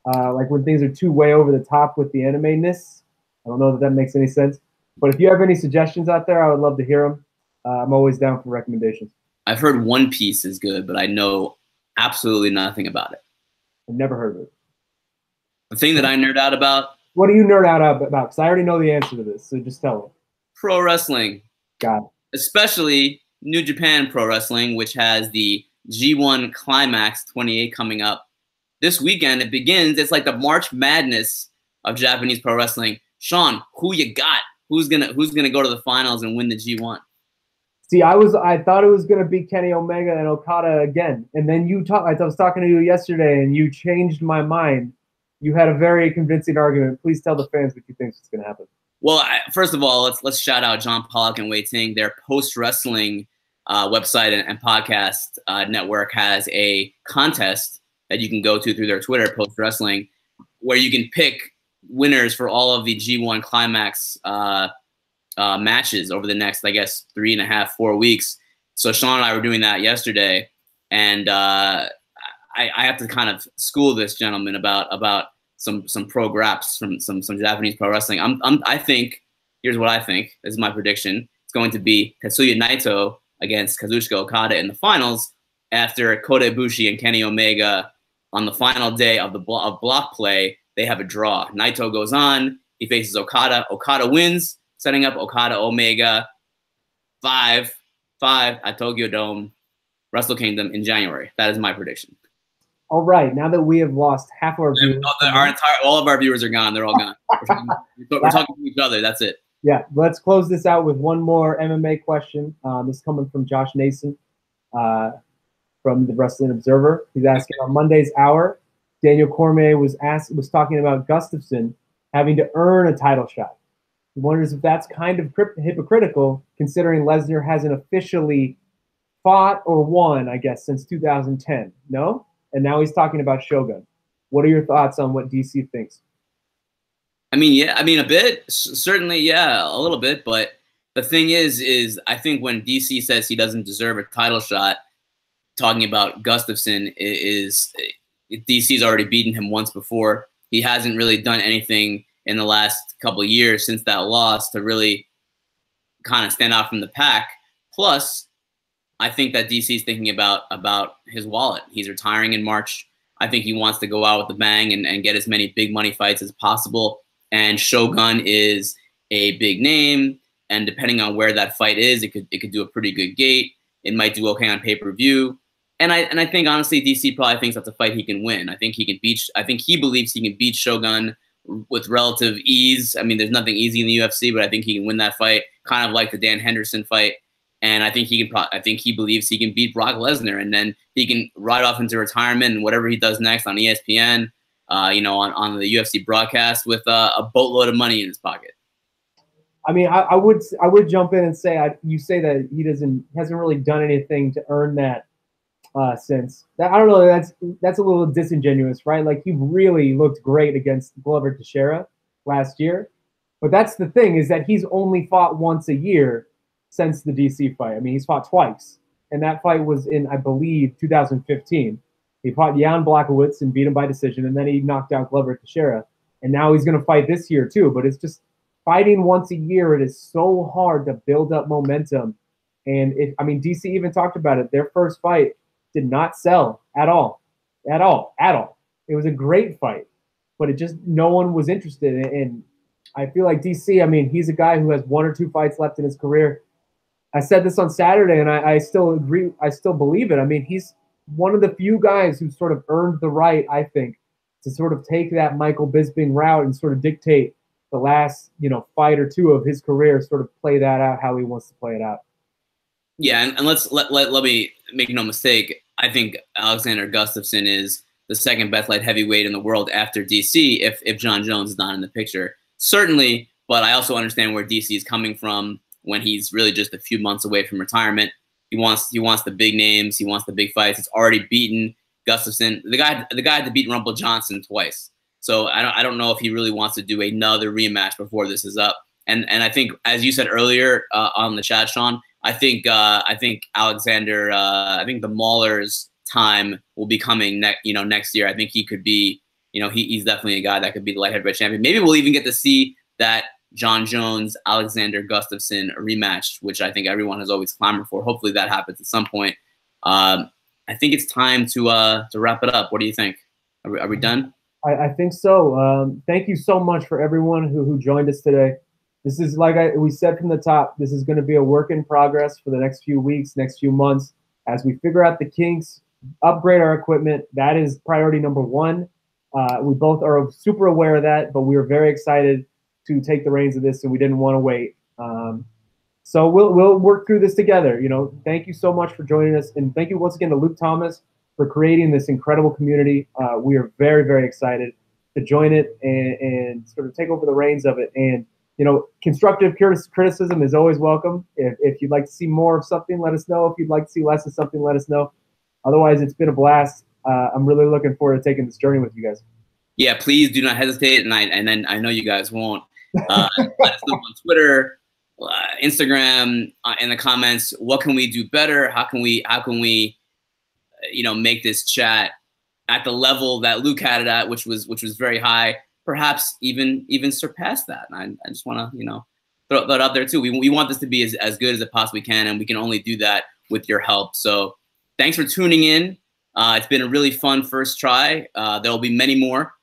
Like when things are too way over the top with the anime-ness. I don't know if that makes any sense. But if you have any suggestions out there, I would love to hear them. I'm always down for recommendations. I've heard One Piece is good, but I know absolutely nothing about it. I've never heard of it. The thing that I nerd out about. What do you nerd out about? Because I already know the answer to this, so just tell me. Pro wrestling. Got it. Especially New Japan Pro Wrestling, which has the G1 Climax 28 coming up this weekend. It begins. It's like the March Madness of Japanese pro wrestling. Shaun, who you got? Who's gonna go to the finals and win the G1? See, I thought it was gonna be Kenny Omega and Okada again, and then I was talking to you yesterday, and you changed my mind. You had a very convincing argument. Please tell the fans what you think is gonna happen. Well, first of all, let's shout out John Pollock and Wei Ting. Their post-wrestling website and podcast network has a contest that you can go to through their Twitter, post-wrestling, where you can pick winners for all of the G1 Climax matches over the next, I guess, 3.5, 4 weeks. So Shaun and I were doing that yesterday, and I have to kind of school this gentleman about some pro graps from some Japanese pro wrestling. I think, here's what I think. This is my prediction. It's going to be Tetsuya Naito against Kazuchika Okada in the finals after Kota Ibushi and Kenny Omega on the final day of block play. They have a draw. Naito goes on. He faces Okada. Okada wins, setting up Okada Omega 5 at Tokyo Dome, Wrestle Kingdom in January. That is my prediction. All right, now that we have lost half our viewers, all of our viewers are gone. They're all gone. We're talking to each other. That's it. Yeah, let's close this out with one more MMA question. This is coming from Josh Nason from the Wrestling Observer. He's asking on Monday's Hour, Daniel Cormier was talking about Gustafsson having to earn a title shot. He wonders if that's kind of hypocritical, considering Lesnar hasn't officially fought or won, I guess, since 2010. No? And now he's talking about Shogun. What are your thoughts on what DC thinks? I mean, yeah, I mean, a bit, certainly, yeah, a little bit. But the thing is I think when DC says he doesn't deserve a title shot, talking about Gustafsson is DC's already beaten him once before. He hasn't really done anything in the last couple of years since that loss to really kind of stand out from the pack. Plus, I think that DC's thinking about his wallet. He's retiring in March. I think he wants to go out with a bang and get as many big money fights as possible. And Shogun is a big name, and depending on where that fight is, it could do a pretty good gate. It might do okay on pay-per-view. And I think honestly, DC probably thinks that's a fight he can win. I think he believes he can beat Shogun with relative ease. I mean, there's nothing easy in the UFC, but I think he can win that fight, kind of like the Dan Henderson fight. And I think he believes he can beat Brock Lesnar, and then he can ride off into retirement and whatever he does next on ESPN, on the UFC broadcast with a boatload of money in his pocket. I mean, I would jump in and say you say that he hasn't really done anything to earn that since that. I don't know. That's a little disingenuous, right? Like, he really looked great against Glover Teixeira last year, but that's the thing, is that he's only fought once a year since the DC fight. I mean, he's fought twice, and that fight was in, I believe, 2015. He fought Jan Blachowicz and beat him by decision, and then he knocked out Glover Teixeira, and now he's going to fight this year too. But it's just fighting once a year. It is so hard to build up momentum, and DC even talked about it. Their first fight did not sell at all. It was a great fight, but it just, no one was interested in it. And I feel like DC, I mean, he's a guy who has 1 or 2 fights left in his career. I said this on Saturday, and I still agree. I still believe it. I mean, he's one of the few guys who sort of earned the right, I think, to sort of take that Michael Bisping route and sort of dictate the last, fight or two of his career, sort of play that out how he wants to play it out. Yeah, and let me make no mistake. I think Alexander Gustafsson is the second best light heavyweight in the world after DC if John Jones is not in the picture. Certainly, but I also understand where DC is coming from when he's really just a few months away from retirement. He wants the big names. He wants the big fights. He's already beaten Gustafsson. The guy had to beat Rumble Johnson twice. So I don't know if he really wants to do another rematch before this is up. And I think, as you said earlier on the chat, Shaun, I think Alexander, I think the Mauler's time will be coming next year. I think he could be, he's definitely a guy that could be the light heavyweight champion. Maybe we'll even get to see that John Jones, Alexander Gustafsson rematch, which I think everyone has always clamored for. Hopefully that happens at some point. I think it's time to wrap it up. What do you think? Are we done? I think so. Thank you so much for everyone who joined us today. This is, like we said from the top, this is going to be a work in progress for the next few weeks, next few months, as we figure out the kinks, upgrade our equipment. That is priority number 1. We both are super aware of that, but we are very excited to take the reins of this, and we didn't want to wait. So we'll work through this together. Thank you so much for joining us, and thank you once again to Luke Thomas for creating this incredible community. We are very, very excited to join it and sort of take over the reins of it. And constructive criticism is always welcome. If you'd like to see more of something, let us know. If you'd like to see less of something, let us know. Otherwise, it's been a blast. I'm really looking forward to taking this journey with you guys. Yeah, please do not hesitate, and then I know you guys won't. Let us know on Twitter, Instagram, in the comments. What can we do better? How can we make this chat at the level that Luke had it at, which was very high, perhaps even surpass that. And I just want to throw that out there too. We want this to be as good as it possibly can, and we can only do that with your help. So thanks for tuning in. It's been a really fun first try. There will be many more.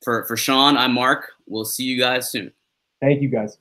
For Shaun, I'm Marc. We'll see you guys soon. Thank you, guys.